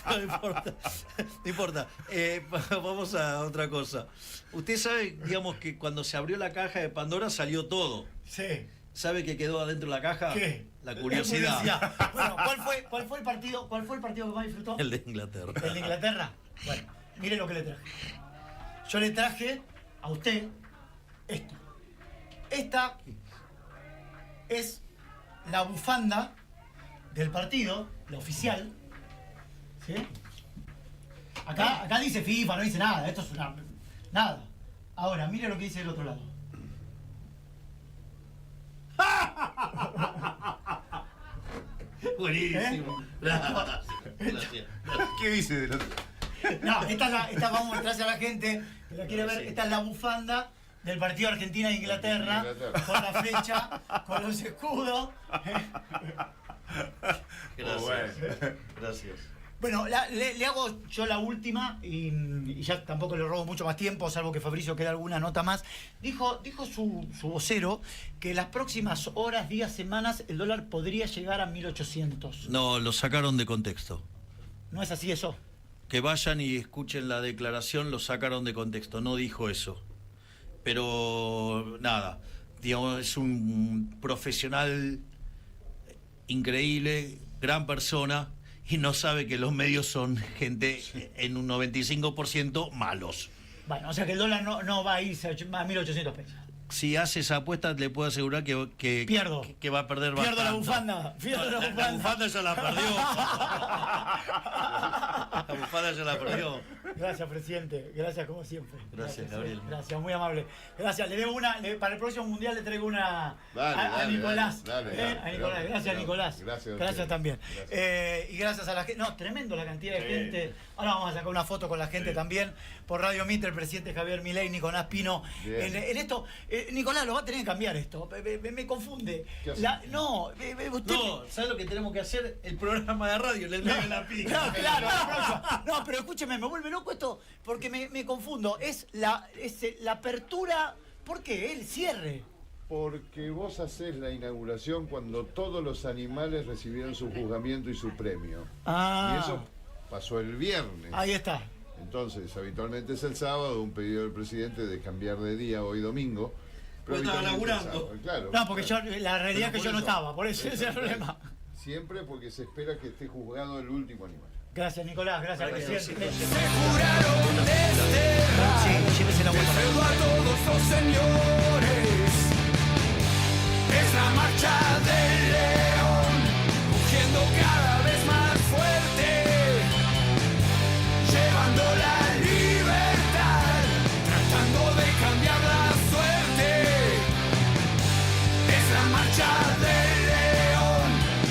No importa. No importa. Vamos a otra cosa. Usted sabe, digamos, que cuando se abrió la caja de Pandora salió todo. Sí. ¿Sabe qué quedó adentro de la caja? ¿Qué? La curiosidad. Bueno, ¿cuál fue el partido que más disfrutó? El de Inglaterra. ¿El de Inglaterra? Bueno, mire lo que le traje. Yo le traje a usted esto. Esta es la bufanda del partido, la oficial. ¿Sí? Acá dice FIFA, no dice nada. Esto es una... Nada. Ahora, mire lo que dice del otro lado. Buenísimo. Gracias. ¿Qué dice de los... No, esta vamos a mostrarse a la gente que la quiere ver. Esta es la bufanda del partido Argentina-Inglaterra, con la flecha, con los escudos. Gracias. Gracias. Bueno, le hago yo la última y ya tampoco le robo mucho más tiempo, salvo que Fabricio quede alguna nota más. Dijo su vocero que en las próximas horas, días, semanas, el dólar podría llegar a 1800. No, lo sacaron de contexto. ¿No es así eso? Que vayan y escuchen la declaración, lo sacaron de contexto, no dijo eso. Pero nada, digamos, es un profesional increíble, gran persona, y no sabe que los medios son gente en un 95% malos. Bueno, o sea que el dólar no va a irse a 1800 pesos. Si hace esa apuesta, le puedo asegurar que Pierdo. que va a perder bastante. Pierdo la bufanda. Pierdo la bufanda. La bufanda ya la perdió. La bufanda ya la perdió. Gracias, presidente. Gracias, como siempre. Gracias, Gabriel. Gracias, muy amable. Gracias. Le debo una, para el próximo mundial le traigo una a Nicolás. Dale, A Nicolás. Gracias, Nicolás. Gracias también. Y gracias a la gente. No, tremendo la cantidad de gente. Ahora vamos a sacar una foto con la gente también. Por Radio Mitre, el presidente Javier Milei, Nicolás Pino. En esto, Nicolás, lo va a tener que cambiar esto. Me confunde. ¿Qué Usted... No, ¿sabes lo que tenemos que hacer? El programa de radio, le medio la pica. No, claro, no, pero escúcheme, me vuelve loco esto porque me confundo. Es la apertura, ¿por qué? El cierre. Porque vos hacés la inauguración cuando todos los animales recibieron su juzgamiento y su premio. Ah. Y eso pasó el viernes. Ahí está. Entonces, habitualmente es el sábado, un pedido del presidente de cambiar de día hoy domingo. Pues estaba habitualmente el laburando. sábado, claro. No, porque la realidad es que yo no estaba, por eso ese es el problema. Siempre porque se espera que esté juzgado el último animal. Gracias, Nicolás, gracias, presidente. Se juraron desterrar Sí, llévese la vuelta. a todos los señores. Es la marcha del león, rugiendo cada vez